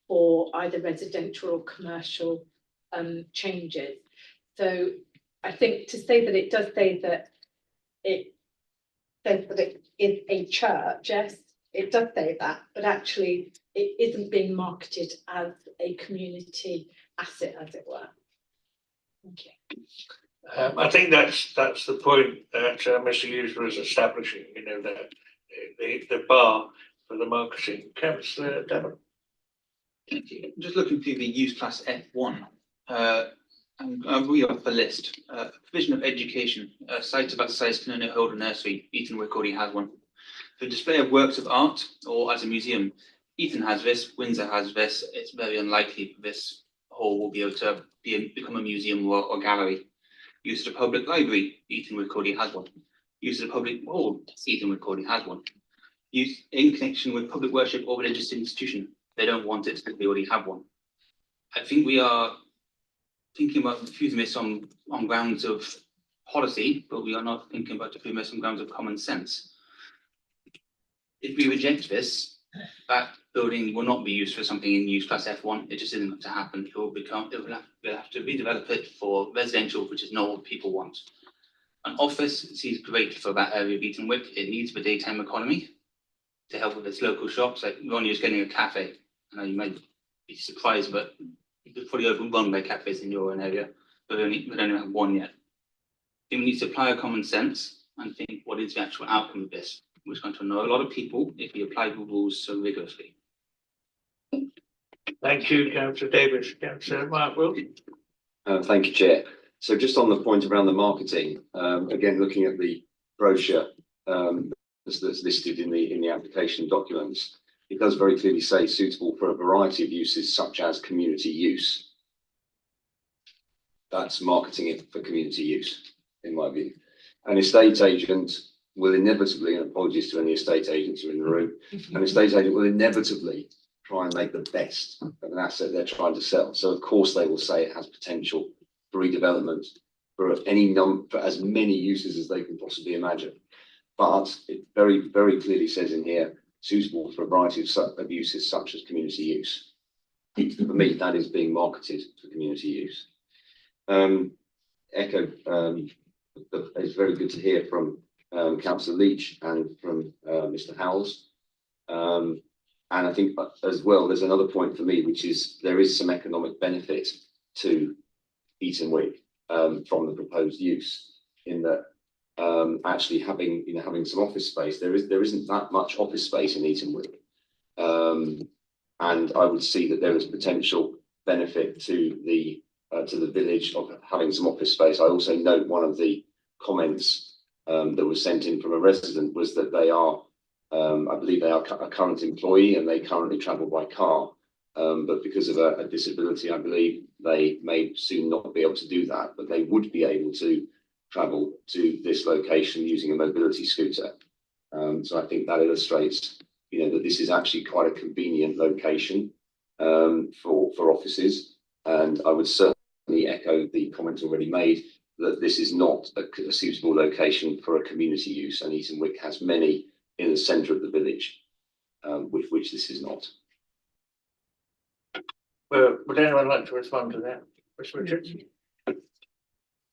for either residential or commercial changes. So I think to say that it does say that it says that it is a church, yes, it does say that, but actually it isn't being marketed as a community asset, as it were. Thank you. I think that's the point that Mr. Hughes was establishing, you know, the bar for the marketing. Councillor Devon. Just looking through the use class F1, and I'll read off the list. Provision of education, sites of that size can only hold a nursery. Eton Wick already has one. For display of works of art or as a museum, Eton has this, Windsor has this. It's very unlikely this hall will be able to become a museum or gallery. Use of the public library, Eton Wick already has one. Use of the public hall, Eton Wick already has one. Use in connection with public worship or religious institution, they don't want it because they already have one. I think we are thinking about refusing this on grounds of policy, but we are not thinking about refusing this on grounds of common sense. If we reject this, that building will not be used for something in use class F1. It just isn't going to happen. We'll have to redevelop it for residential, which is not what people want. An office seems great for that area of Eton Wick. It needs the daytime economy to help with its local shops. Like Ronnie is getting a cafe. I know you might be surprised, but it's probably overrun by cafes in your own area, but we don't have one yet. Then we need to apply common sense and think, what is the actual outcome of this? We're going to annoy a lot of people if we apply the rules so rigorously. Thank you, Councillor Davis. Councillor Mark Wilson. Thank you, Chair. So just on the point around the marketing, again, looking at the brochure that's listed in the application documents, it does very clearly say suitable for a variety of uses such as community use. That's marketing it for community use, in my view. An estate agent will inevitably, and apologies to any estate agents who are in the room, an estate agent will inevitably try and make the best of an asset they're trying to sell. So of course they will say it has potential for redevelopment for for as many uses as they can possibly imagine. But it very, very clearly says in here, suitable for a variety of uses such as community use. For me, that is being marketed for community use. It's very good to hear from Councillor Leach and from Mr. Howells. And I think as well, there's another point for me, which is there is some economic benefit to Eton Wick from the proposed use, in that actually having some office space. There isn't that much office space in Eton Wick, and I would see that there is potential benefit to the village of having some office space. I also note one of the comments that was sent in from a resident was that they are, I believe they are a current employee and they currently travel by car but because of a disability, I believe they may soon not be able to do that, but they would be able to travel to this location using a mobility scooter. So I think that illustrates, that this is actually quite a convenient location for offices. And I would certainly echo the comment already made that this is not a suitable location for a community use, and Eton Wick has many in the centre of the village, which this is not. Would anyone like to respond to that? Ms. Richards?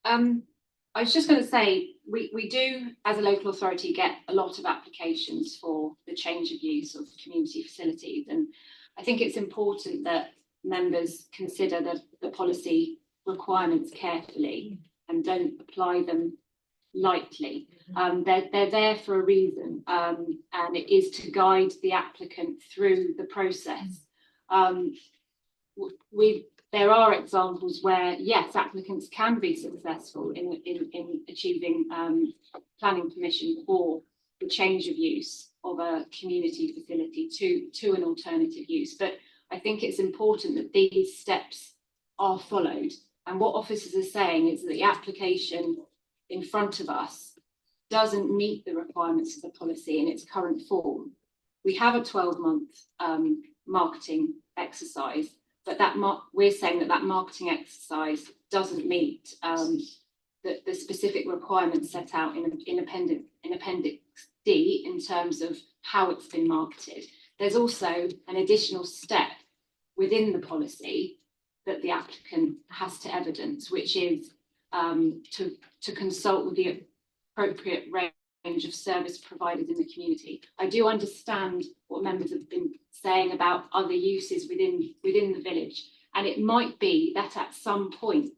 I was just going to say, we do, as a local authority, get a lot of applications for the change of use of community facilities. And I think it's important that members consider the policy requirements carefully and don't apply them lightly. They're there for a reason, and it is to guide the applicant through the process. There are examples where, yes, applicants can be successful in achieving planning permission for the change of use of a community facility to an alternative use. But I think it's important that these steps are followed. And what officers are saying is that the application in front of us doesn't meet the requirements of the policy in its current form. We have a 12-month marketing exercise, but we're saying that marketing exercise doesn't meet the specific requirements set out in Appendix D in terms of how it's been marketed. There's also an additional step within the policy that the applicant has to evidence, which is to consult with the appropriate range of service providers in the community. I do understand what members have been saying about other uses within the village, and it might be that at some point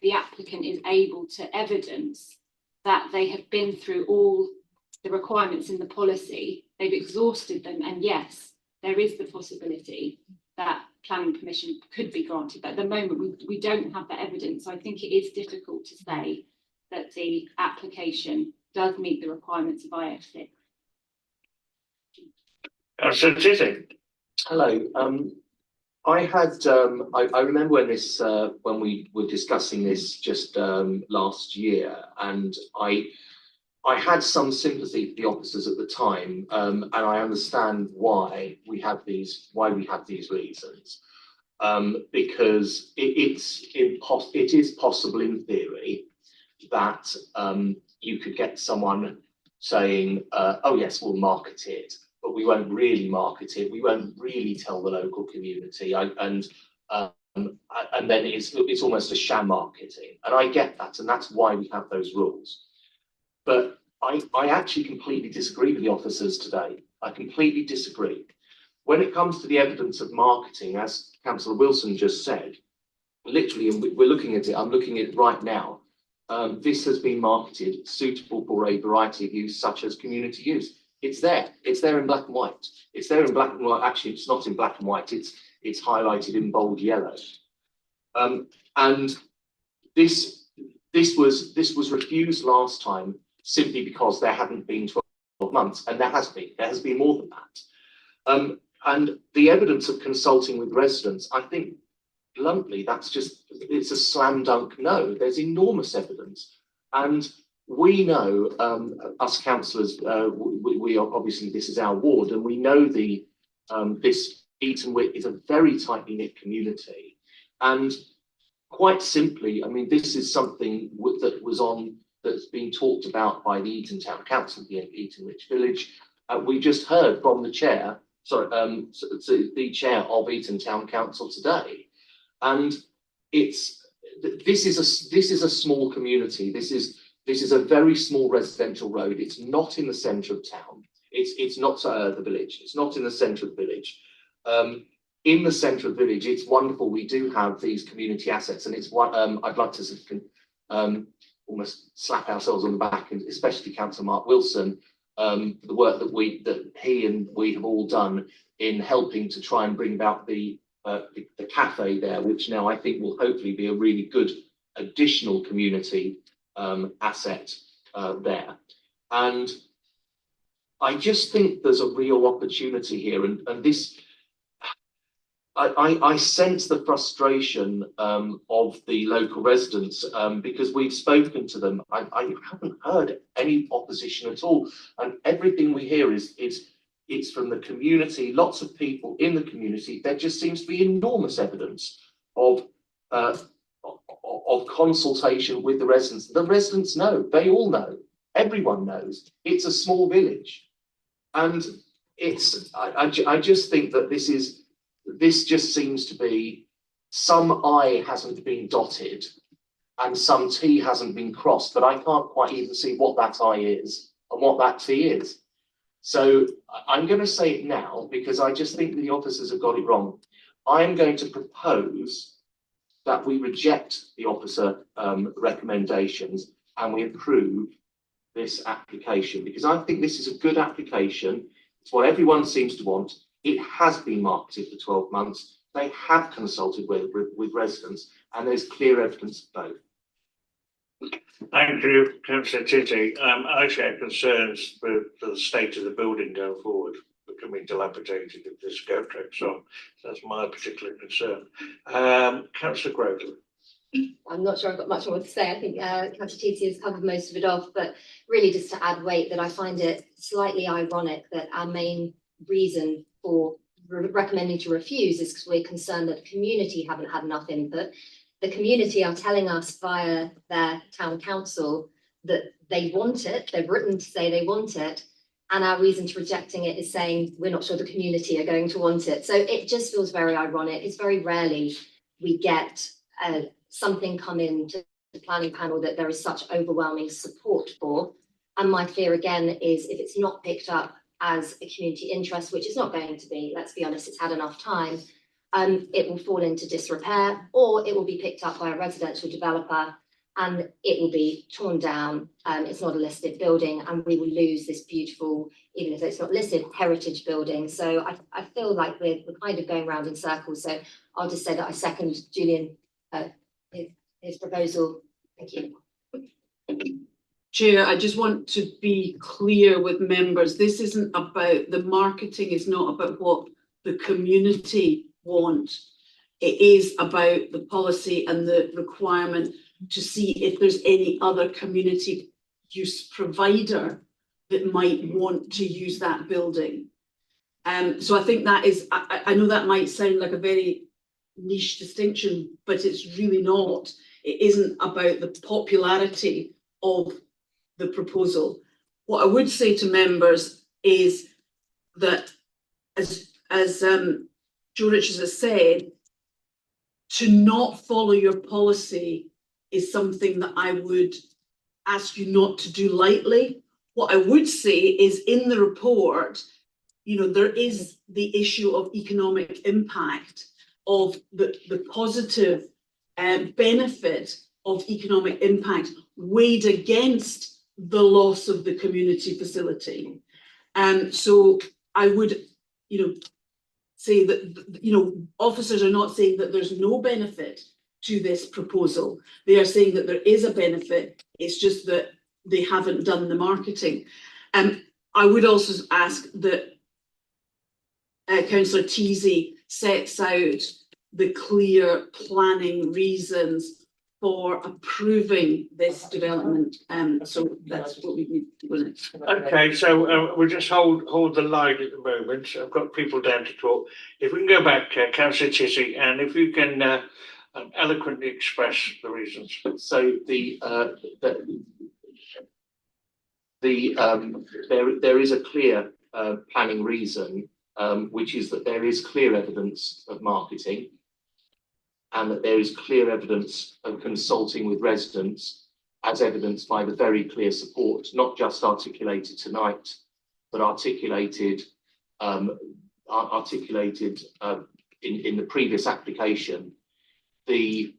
the applicant is able to evidence that they have been through all the requirements in the policy, they've exhausted them, and yes, there is the possibility that planning permission could be granted, but at the moment we don't have that evidence. So I think it is difficult to say that the application does meet the requirements of IF6. Hello. I remember when we were discussing this just last year, and I had some sympathy for the officers at the time, and I understand why we have these reasons, because it is possible in theory that you could get someone saying, "Oh yes, we'll market it, but we won't really market it. We won't really tell the local community," and then it's almost a sham marketing, and I get that, and that's why we have those rules. But I actually completely disagree with the officers today. I completely disagree. When it comes to the evidence of marketing, as Councillor Wilson just said, literally, and we're looking at it, I'm looking at it right now, this has been marketed suitable for a variety of use, such as community use. It's there in black and white. It's there in black and white. Actually, it's not in black and white, it's highlighted in bold yellow. And this was refused last time simply because there hadn't been 12 months, and there has been more than that. And the evidence of consulting with residents, I think bluntly, it's a slam dunk no. There's enormous evidence. And we know, us councillors, we are obviously, this is our ward, and we know this Eton Wick is a very tightly knit community. And quite simply, I mean, this is something that's been talked about by the Eton Town Council, the Eton Rich Village. We just heard from the chair, the chair of Eton Town Council today, and this is a small community. This is a very small residential road. It's not in the centre of town. It's not the village. It's not in the centre of the village. In the centre of the village, it's wonderful. We do have these community assets, and it's one I'd like to almost slap ourselves on the back, and especially Councillor Mark Wilson, the work that he and we have all done in helping to try and bring about the cafe there, which now I think will hopefully be a really good additional community asset there. And I just think there's a real opportunity here, and this, I sense the frustration of the local residents because we've spoken to them. I haven't heard any opposition at all, and everything we hear is it's from the community. Lots of people in the community. There just seems to be enormous evidence of consultation with the residents. The residents know. They all know. Everyone knows. It's a small village, and it's. I just think that this just seems to be some I hasn't been dotted and some T hasn't been crossed, but I can't quite even see what that I is and what that T is. So I'm going to say it now because I just think the officers have got it wrong. I am going to propose that we reject the officer recommendations and we approve this application because I think this is a good application. It's what everyone seems to want. It has been marketed for 12 months. They have consulted with residents, and there's clear evidence of both. Thank you, Councillor Titty. I share concerns for the state of the building going forward, becoming dilapidated if this go tracks on. That's my particular concern. Councillor Grogan. I'm not sure I've got much more to say. I think Councillor Titi has covered most of it off, but really just to add weight that I find it slightly ironic that our main reason for recommending to refuse is because we're concerned that the community haven't had enough input. The community are telling us via their town council that they want it. They've written to say they want it. And our reason to rejecting it is saying we're not sure the community are going to want it. So it just feels very ironic. It's very rarely we get something come into the planning panel that there is such overwhelming support for. And my fear again is if it's not picked up as a community interest, which is not going to be, let's be honest, it's had enough time, it will fall into disrepair or it will be picked up by a residential developer and it will be torn down. It's not a listed building and we will lose this beautiful, even if it's not listed, heritage building. So I feel like we're kind of going round in circles. So I'll just say that I second Julian, his proposal. Thank you. Chair, I just want to be clear with members. This isn't about, the marketing is not about what the community want. It is about the policy and the requirement to see if there's any other community use provider that might want to use that building. So I think that is, I know that might sound like a very niche distinction, but it's really not. It isn't about the popularity of the proposal. What I would say to members is that, as Joe Richards has said, to not follow your policy is something that I would ask you not to do lightly. What I would say is in the report, you know, there is the issue of economic impact, of the positive benefit of economic impact weighed against the loss of the community facility. So I would, you know, say that, you know, officers are not saying that there's no benefit to this proposal. They are saying that there is a benefit. It's just that they haven't done the marketing. I would also ask that Councillor Teasey sets out the clear planning reasons for approving this development. So that's what we need to do. Okay, so we'll just hold the line at the moment. I've got people down to talk. If we can go back, Councillor Tissy, and if you can eloquently express the reasons. So there is a clear planning reason, which is that there is clear evidence of marketing, and that there is clear evidence of consulting with residents, as evidenced by the very clear support, not just articulated tonight, but articulated in the previous application. The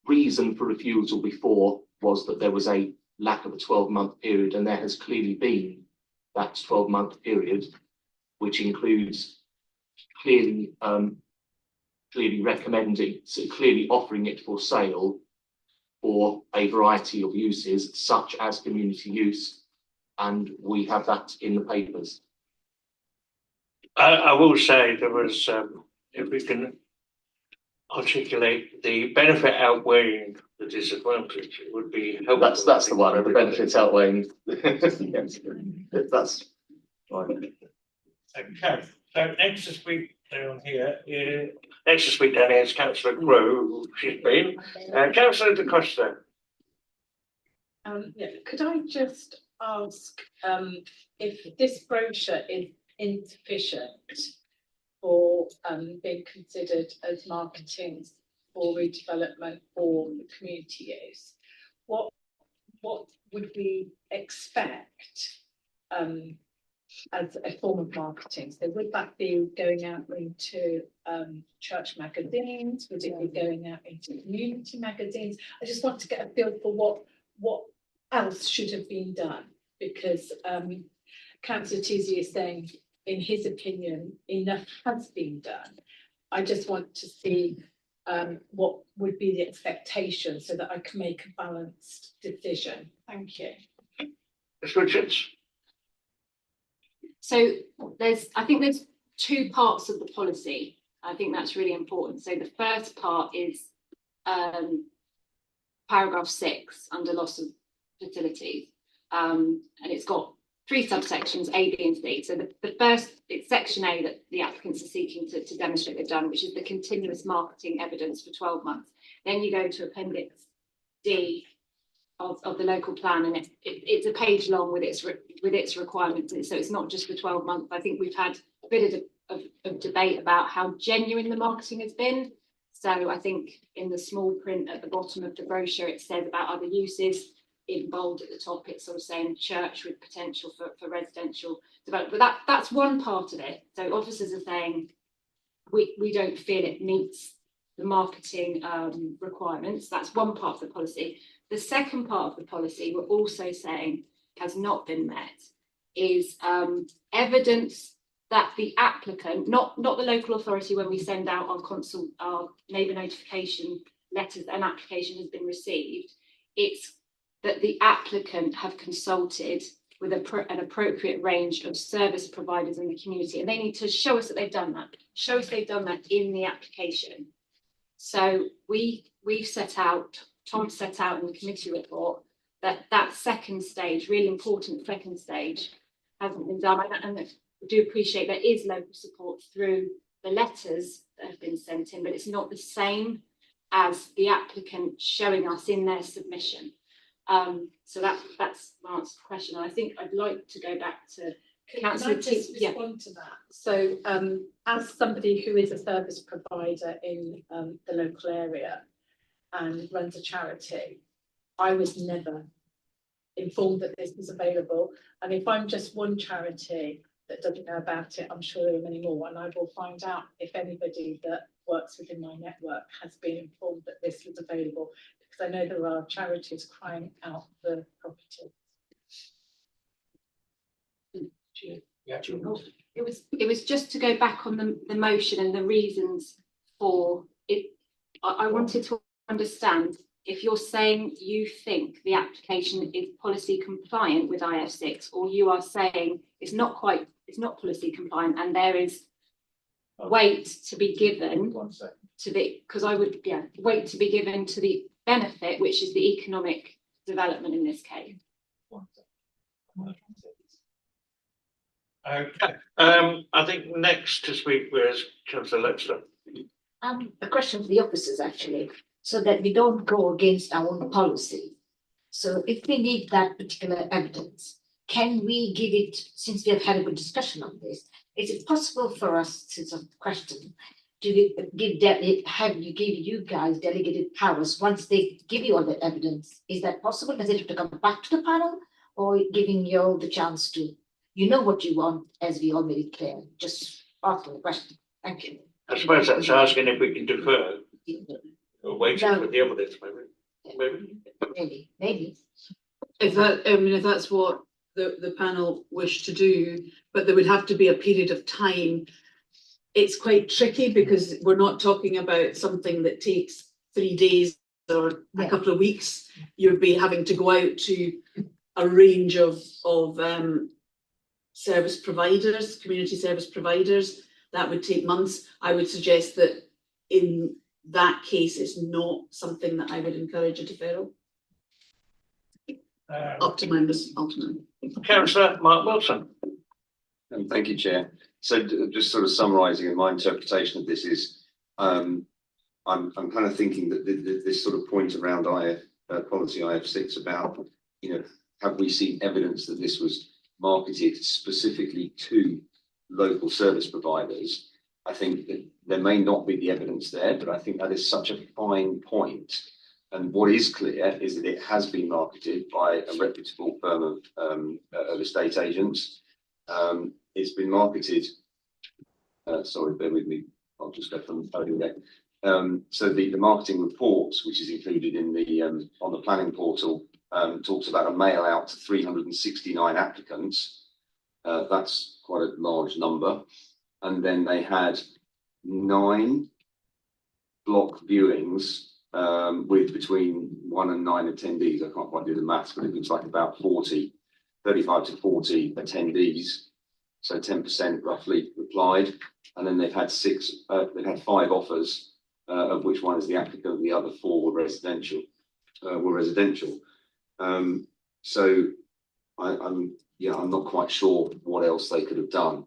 reason for refusal before was that there was a lack of a 12-month period, and there has clearly been that 12-month period, which includes clearly recommending, so clearly offering it for sale for a variety of uses, such as community use, and we have that in the papers. I will say there was if we can articulate the benefit outweighing the disadvantage, it would be helpful. That's the one, the benefits outweighing. That's fine. Okay, so next to speak down here is Councillor Grow, she's been, Councillor De Costa. Yeah, could I just ask, if this brochure is insufficient for, being considered as marketing for redevelopment or community use, what would we expect, as a form of marketing? So would that be going out into church magazines? Would it be going out into community magazines? I just want to get a feel for what else should have been done, because Councillor Tizzy is saying, in his opinion, enough has been done. I just want to see what would be the expectation so that I can make a balanced decision. Thank you. Ms. Richards. So I think there's two parts of the policy. I think that's really important. So the first part is paragraph 6 under loss of facilities, and it's got 3 subsections, A, B and C. So the first, it's section A that the applicants are seeking to demonstrate they've done, which is the continuous marketing evidence for 12 months. Then you go to appendix D of the local plan, and it's a page long with its requirements. So it's not just for 12 months. I think we've had a bit of debate about how genuine the marketing has been. So I think in the small print at the bottom of the brochure, it says about other uses. In bold at the top, it's sort of saying church with potential for residential development. But that's one part of it. So officers are saying we don't feel it meets the marketing requirements. That's one part of the policy. The second part of the policy we're also saying has not been met is evidence that the applicant, not the local authority, when we send out our neighbour notification letters, an application has been received, it's that the applicant have consulted with an appropriate range of service providers in the community, and they need to show us that they've done that. Show us they've done that in the application. So we've set out, Tom set out in the committee report that second stage, really important second stage, hasn't been done. And I do appreciate there is local support through the letters that have been sent in, but it's not the same as the applicant showing us in their submission. So that's my answer to the question. I think I'd like to go back to Councillor Just respond to that. So as somebody who is a service provider in the local area and runs a charity, I was never informed that this was available. And if I'm just one charity that doesn't know about it, I'm sure there are many more, and I will find out if anybody that works within my network has been informed that this was available, because I know there are charities crying out for property. Yeah. It was just to go back on the motion and the reasons for it. I wanted to understand if you're saying you think the application is policy compliant with IF6, or you are saying it's not policy compliant and there is weight to be given to the, because I would, weight to be given to the benefit, which is the economic development in this case. Okay, I think next to speak was Councillor Lexter. A question for the officers actually, so that we don't go against our own policy. So if we need that particular evidence, can we give it, since we have had a good discussion on this, is it possible for us to sort of question, have you guys delegated powers once they give you all the evidence? Is that possible? Does it have to come back to the panel, or giving you all the chance to, you know what you want, as we all made it clear? Just asking the question. Thank you. I suppose that's asking if we can defer or wait for the evidence, Maybe. If that's what the panel wish to do, but there would have to be a period of time. It's quite tricky because we're not talking about something that takes 3 days or a couple of weeks. You'd be having to go out to a range of service providers, community service providers. that would take months. I would suggest that in that case, it's not something that I would encourage a deferral. Up to members, ultimately. Councillor Mark Wilson. Thank you, Chair. So just sort of summarising, and my interpretation of this is, I'm kind of thinking that this sort of point around policy IF6 about, you know, have we seen evidence that this was marketed specifically to local service providers? I think that there may not be the evidence there, but I think that is such a fine point. And what is clear is that it has been marketed by a reputable firm of estate agents. It's been marketed, sorry, bear with me, I'll just go from there. So the marketing report, which is included in the on the planning portal, talks about a mail out to 369 applicants. That's quite a large number. And then they had 9 block viewings with between 1 and 9 attendees. I can't quite do the maths, but it looks like about 35 to 40 attendees. So 10% roughly replied. And then they've had 5 offers, of which one is the applicant, and the other 4 were residential. So I'm not quite sure what else they could have done.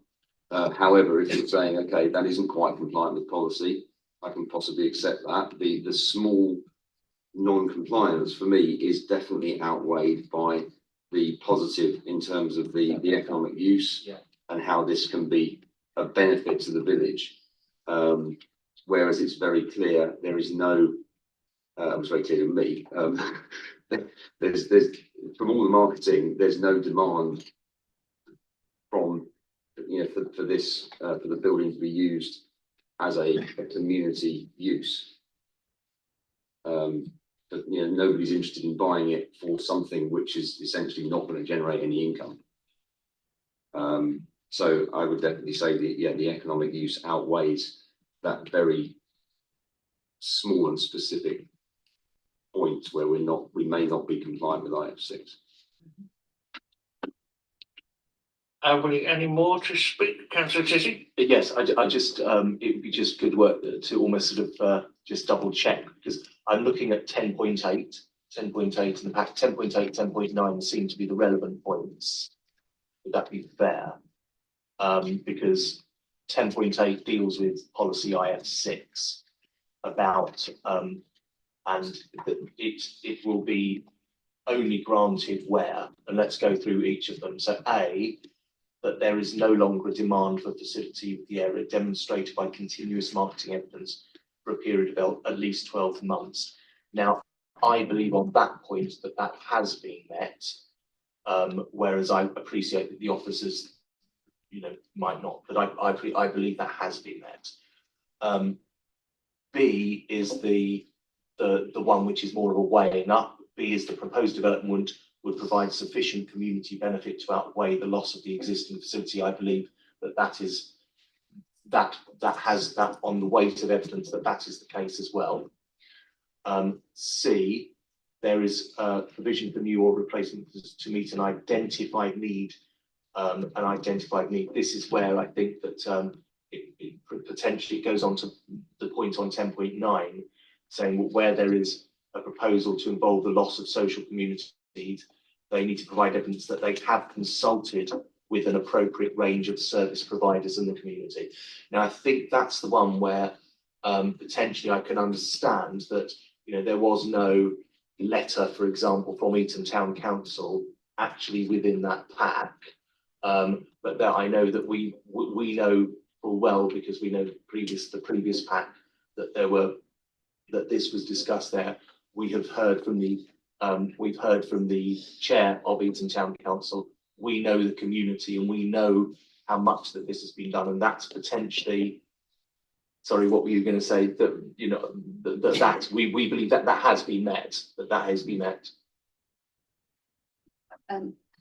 However, if you're saying, okay, that isn't quite compliant with policy, I can possibly accept that. The small non-compliance for me is definitely outweighed by the positive in terms of the economic use and how this can be a benefit to the village. Whereas it's very clear, there is no, it was very clear to me, there's from all the marketing, there's no demand from, you know, for the building to be used as a community use. But you know, nobody's interested in buying it for something which is essentially not going to generate any income. So I would definitely say the economic use outweighs that very small and specific point where we may not be compliant with IF6. Any more to speak, Councillor Tizzy? Yes, I just, it would be just good work to almost sort of just double check, because I'm looking at 10.8 in the pack, 10.8, 10.9 seem to be the relevant points. Would that be fair? Because 10.8 deals with policy IF6 about, and it will be only granted where, and let's go through each of them. So A, that there is no longer a demand for facility with the area demonstrated by continuous marketing evidence for a period of at least 12 months. Now, I believe on that point that has been met, whereas I appreciate that the officers, you know, might not, but I believe that has been met. B is the one which is more of a weighing up. B is the proposed development would provide sufficient community benefit to outweigh the loss of the existing facility. I believe that is on the weight of evidence that is the case as well. C, there is provision for new or replacement to meet an identified need. This is where I think that it potentially goes on to the point on 10.9, saying where there is a proposal to involve the loss of social community need, they need to provide evidence that they have consulted with an appropriate range of service providers in the community. Now, I think that's the one where potentially I can understand that, you know, there was no letter, for example, from Eton Town Council actually within that pack, but that I know that we know full well, because we know the previous pack that that this was discussed there. We have heard from the chair of Eton Town Council. We know the community and we know how much that this has been done, and that's potentially. Sorry, what were you going to say? That, you know, that we believe that has been met. That has been met.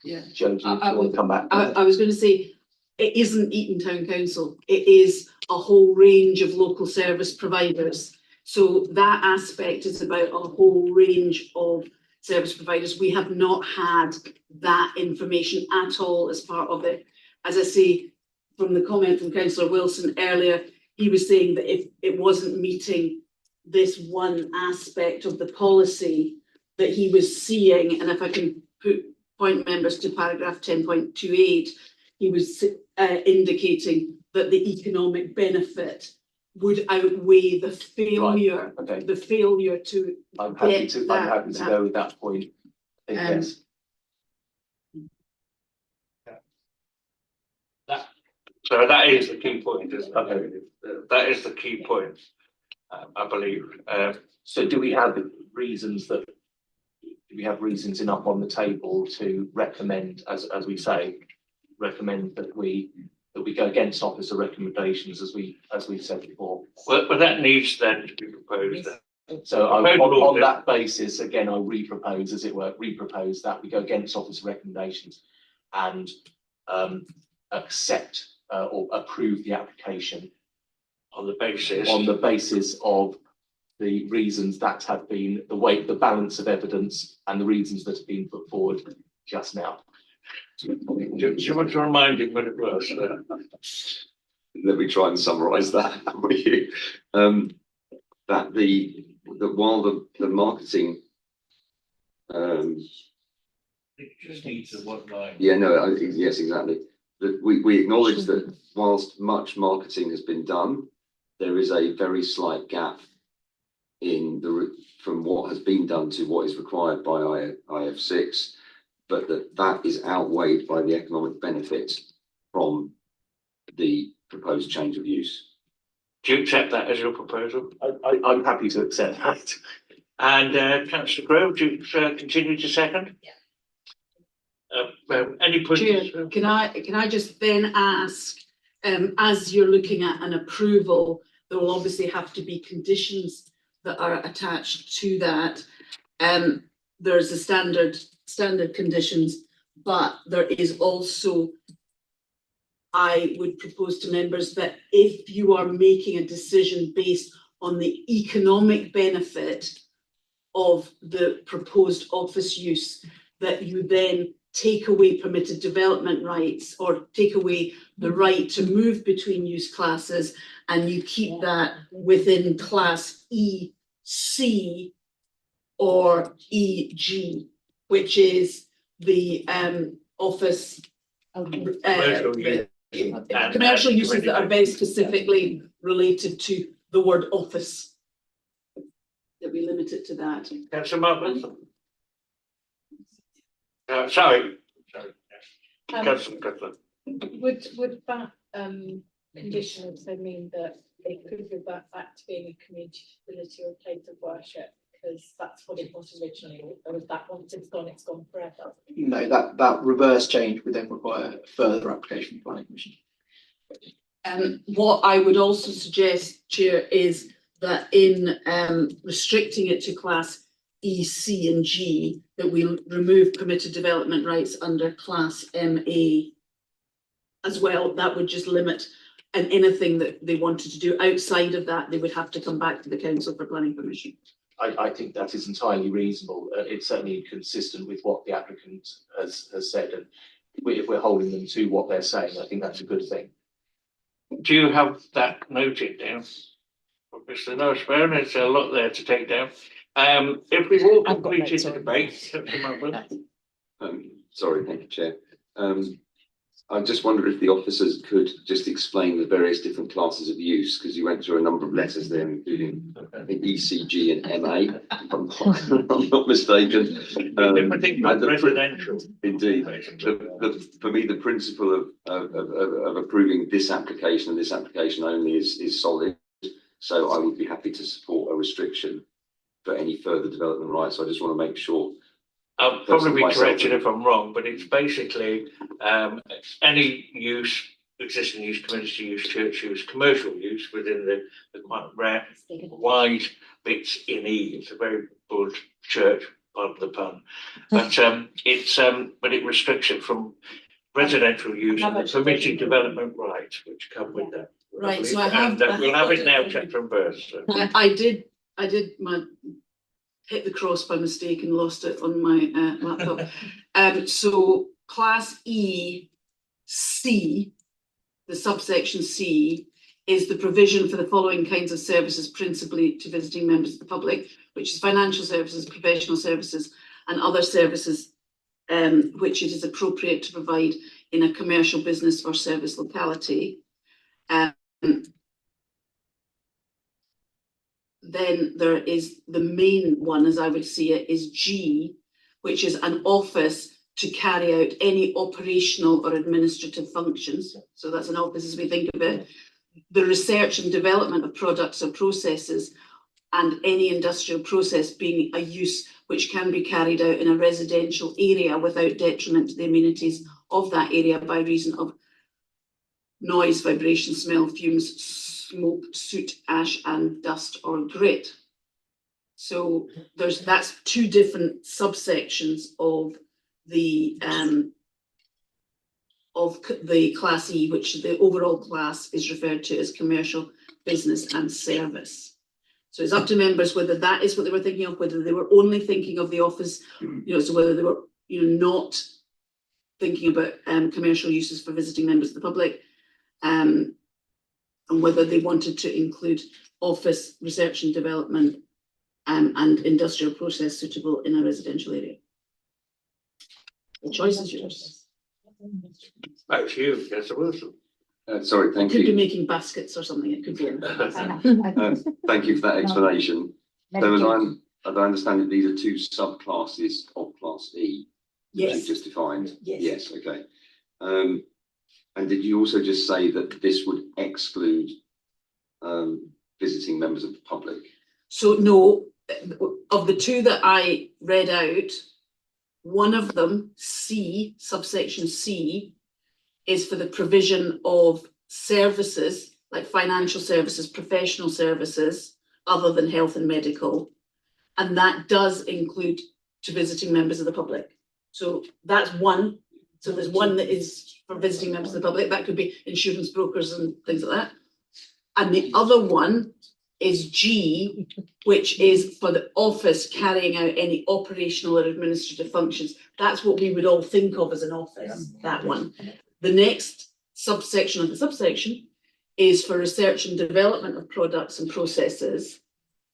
Yeah. Joe, do you want to come back? I was going to say, it isn't Eton Town Council. It is a whole range of local service providers. So that aspect is about a whole range of service providers. We have not had that information at all as part of it. As I say, from the comment from Councillor Wilson earlier, he was saying that if it wasn't meeting this one aspect of the policy that he was seeing, and if I can point members to paragraph 10.28, he was indicating that the economic benefit would outweigh the failure, Okay. the failure to I'm happy get to, that. I'm happy to go with that point. I think yes. So that is the key point, isn't it? That is the key point, I believe. So do we have reasons enough on the table to recommend, as we say, recommend that we go against officer recommendations as we said before? Well, that needs then to be proposed. So on that basis, again, I'll repropose, as it were, that we go against officer recommendations and accept or approve the application on the basis of the reasons that have been the balance of evidence and the reasons that have been put forward just now. Do you want to remind him what it was? Let me try and summarise that for you. That while the marketing, It just needs a one line. yes, exactly. That we acknowledge that whilst much marketing has been done, there is a very slight gap in from what has been done to what is required by IF6, but that is outweighed by the economic benefit from the proposed change of use. Do you accept that as your proposal? I'm happy to accept that. And Councillor Grove, do you continue to second? Yeah. Any Chair, questions? can I just then ask, as you're looking at an approval, there will obviously have to be conditions that are attached to that. There's a standard conditions, but there is also, I would propose to members that if you are making a decision based on the economic benefit of the proposed office use, that you then take away permitted development rights or take away the right to move between use classes, and you keep that within class EC or EG, which is the office commercial uses that are very specifically related to the word office. That we limit it to that. Councillor Martin. Sorry. Councillor. Would that condition also mean that it could revert back to being a community facility or place of worship, because that's what it was originally, or was that once it's gone forever? No, that reverse change would then require further application for planning permission. What I would also suggest, Chair, is that in restricting it to class E, C and G, that we remove permitted development rights under class MA as well. That would just limit, and anything that they wanted to do outside of that, they would have to come back to the council for planning permission. I think that is entirely reasonable. It's certainly consistent with what the applicant has said, and if we're holding them to what they're saying, I think that's a good thing. Do you have that noted down? Mr. Nosburn, there's a lot there to take down. If we've all completed the debate, sorry, thank you, Chair. I just wonder if the officers could just explain the various different classes of use, because you went through a number of letters there, including I think ECG and MA, if I'm not mistaken. Residential. Indeed. For me, the principle of approving this application and this application only is solid. So I would be happy to support a restriction for any further development rights. So I just want to make sure. I'll probably be corrected if I'm wrong, but it's basically any use, existing use, community use, church use, commercial use within the quite rare, wide bits in E. It's a very good church, pardon the pun, but it restricts it from residential use and the permitted development rights which come with that. Right, so I have. We'll have it now, chapter and verse. So. I did hit the cross by mistake and lost it on my laptop. So class E, C the subsection C is the provision for the following kinds of services, principally to visiting members of the public, which is financial services, professional services, and other services which it is appropriate to provide in a commercial business or service locality. Then there is the main one, as I would see it, is G, which is an office to carry out any operational or administrative functions. So that's an office as we think of it. The research and development of products or processes, and any industrial process being a use which can be carried out in a residential area without detriment to the amenities of that area by reason of noise, vibration, smell, fumes, smoke, soot, ash, and dust or grit. So that's two different subsections of the Class E, which the overall class is referred to as commercial, business, and service. So it's up to members whether that is what they were thinking of, whether they were only thinking of the office, so whether they were, not thinking about commercial uses for visiting members of the public, and whether they wanted to include office, research and development, and industrial process suitable in a residential area. The choice is yours. That's you, yes, Wilson. Sorry, thank Could be you. making baskets or something, it could be. Thank you for that explanation. So as I understand it, these are two subclasses of Class E, which Yes. you've just defined. Yes. Yes, okay. And did you also just say that this would exclude visiting members of the public? So no, of the two that I read out, one of them, C, subsection C, is for the provision of services like financial services, professional services, other than health and medical. And that does include to visiting members of the public. So that's one. So there's one that is for visiting members of the public. That could be insurance brokers and things like that. And the other one is G, which is for the office carrying out any operational or administrative functions. That's what we would all think of as an office, that one. The next subsection of the subsection is for research and development of products and processes.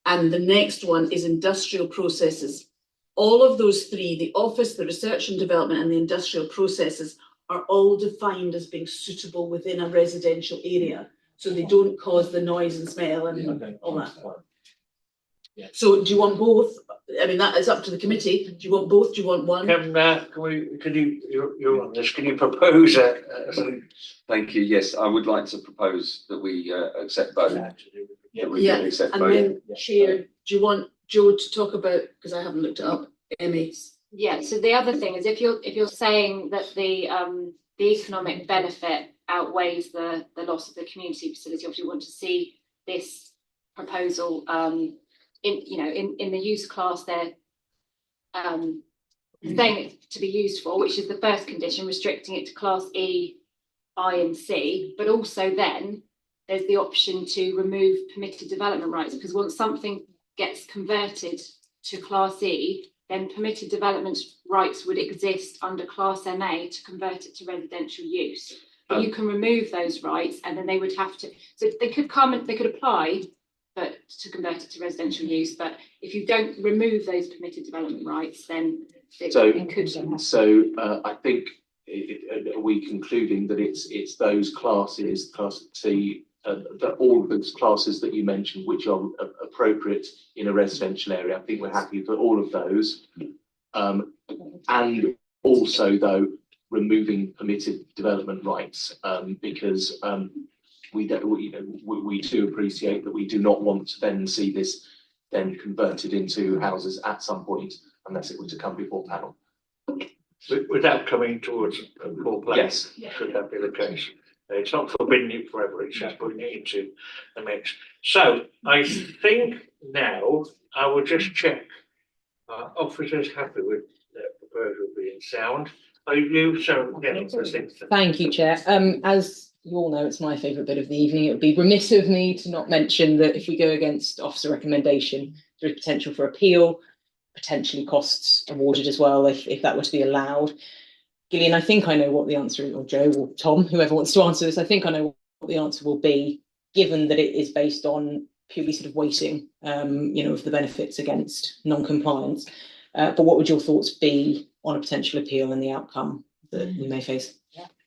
And the next one is industrial processes. All of those three, the office, the research and development, and the industrial processes, are all defined as being suitable within a residential area. So they don't cause the noise and smell and all that. So do you want both? I mean, that is up to the committee. Do you want both? Do you want one? You're on this, can you propose Thank you. Yes, I would like to propose that we accept both. Yeah, and then Chair, do you want Joe to talk about, because I haven't looked it up, Emmy's? Yeah, so the other thing is if you're saying that the economic benefit outweighs the loss of the community facility, obviously you want to see this proposal in the use class there, saying it to be used for, which is the first condition, restricting it to Class E, I and C, but also then there's the option to remove permitted development rights, because once something gets converted to Class E, then permitted development rights would exist under Class MA to convert it to residential use. But you can remove those rights, and then they would have to, so they could apply, but to convert it to residential use. But if you don't remove those permitted development rights, then it could. So I think are we concluding that it's those classes, Class C, that all of those classes that you mentioned, which are appropriate in a residential area? I think we're happy for all of those, and also though removing permitted development rights, because we do appreciate that we do not want to then see this then converted into houses at some point, unless it were to come before panel. Without coming towards a full plan. Yes. Should that be the case? It's not forbidding it forever, it's just putting it into the mix. So I think now I will just check. Officers happy with the proposal being sound? Are you so? Thank you, Chair. As you all know, it's my favourite bit of the evening. It would be remiss of me to not mention that if we go against officer recommendation, there is potential for appeal, potentially costs awarded as well if that were to be allowed. Gillian, I think I know what the answer is, or Joe or Tom, whoever wants to answer this. I think I know what the answer will be, given that it is based on purely sort of weighting, of the benefits against non-compliance. But what would your thoughts be on a potential appeal and the outcome that you may face?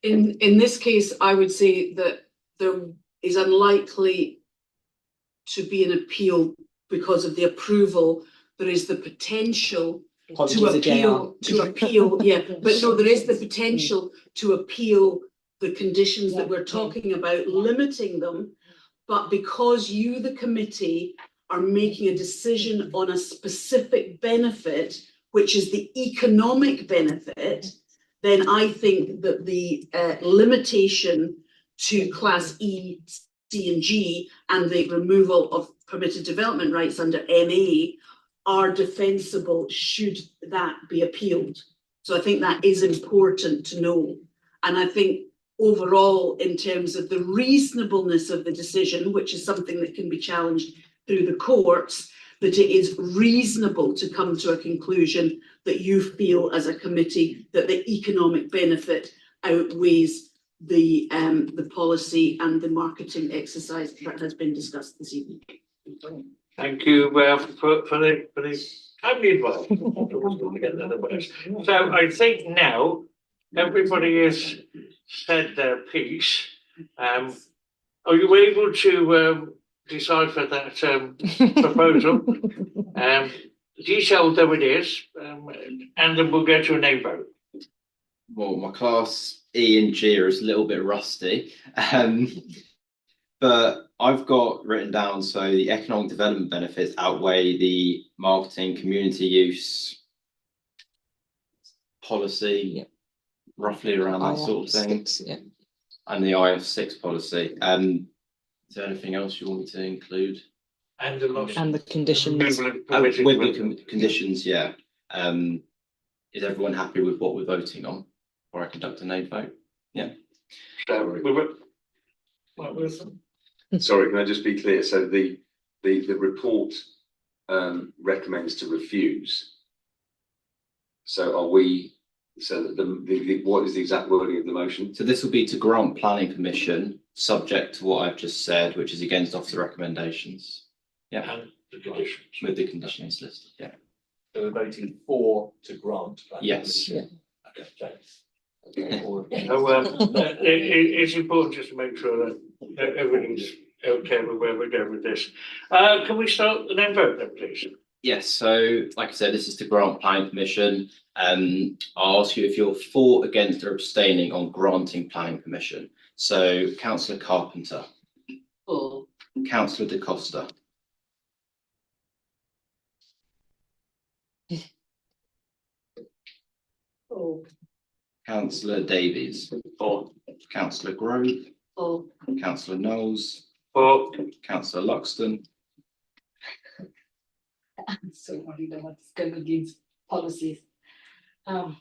In this case, I would say that there is unlikely to be an appeal because of the approval. There is the potential to appeal, yeah, but no, there is the potential to appeal the conditions that we're talking about, limiting them. But because you, the committee, are making a decision on a specific benefit, which is the economic benefit, then I think that the limitation to Class E, C and G and the removal of permitted development rights under MA are defensible should that be appealed. So I think that is important to know. And I think overall, in terms of the reasonableness of the decision, which is something that can be challenged through the courts, that it is reasonable to come to a conclusion that you feel as a committee that the economic benefit outweighs the policy and the marketing exercise that has been discussed this evening. Thank you for the timely advice. So I think now everybody has said their piece. Are you able to decipher that proposal? Detailed though it is, and then we'll go to a name vote. Well, my class E and G are a little bit rusty, but I've got written down, so the economic development benefits outweigh the marketing community use policy, roughly around that sort of thing, and the IF6 policy. Is there anything else you want me to include? And the conditions. With the conditions, yeah. Is everyone happy with what we're voting on? Or I conduct a name vote? Yeah. Sorry, can I just be clear? So the report recommends to refuse. So are we? So that what is the exact wording of the motion? So this will be to grant planning permission, subject to what I've just said, which is against officer recommendations. Yeah. And the conditions. With the conditions listed. Yeah. So we're voting for to grant. Yes. Yeah. Okay, thanks. It's important just to make sure that everything's okay with where we're going with this. Can we start the name vote then, please? Yes, so like I said, this is to grant planning permission. I'll ask you if you're for, against, or abstaining on granting planning permission. So Councillor Carpenter. For. Councillor De Costa. For. Councillor Davies. For. Councillor Grove. For. Councillor Knowles. For. Councillor Luxton. I'm so worried about what's going against policies. I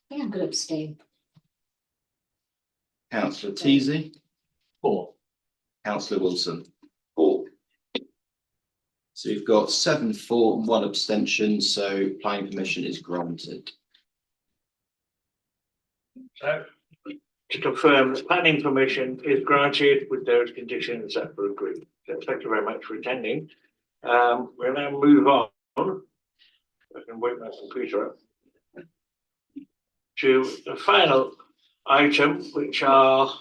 think I'm going to abstain. Councillor Teasey. For. Councillor Wilson. For. So you've got 7 for and 1 abstention, so planning permission is granted. So, to confirm, the planning permission is granted with those conditions that were agreed. So thank you very much for attending. We'll now move on. I can wake my computer up. To the final item, which are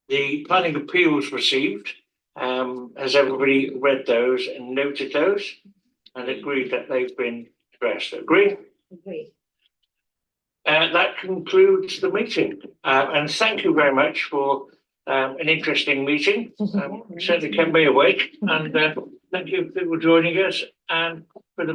the planning appeals received. Has everybody read those and noted those and agreed that they've been addressed? Agree? Agree. That concludes the meeting. And thank you very much for an interesting meeting. Certainly can be awake. And thank you for joining us and for the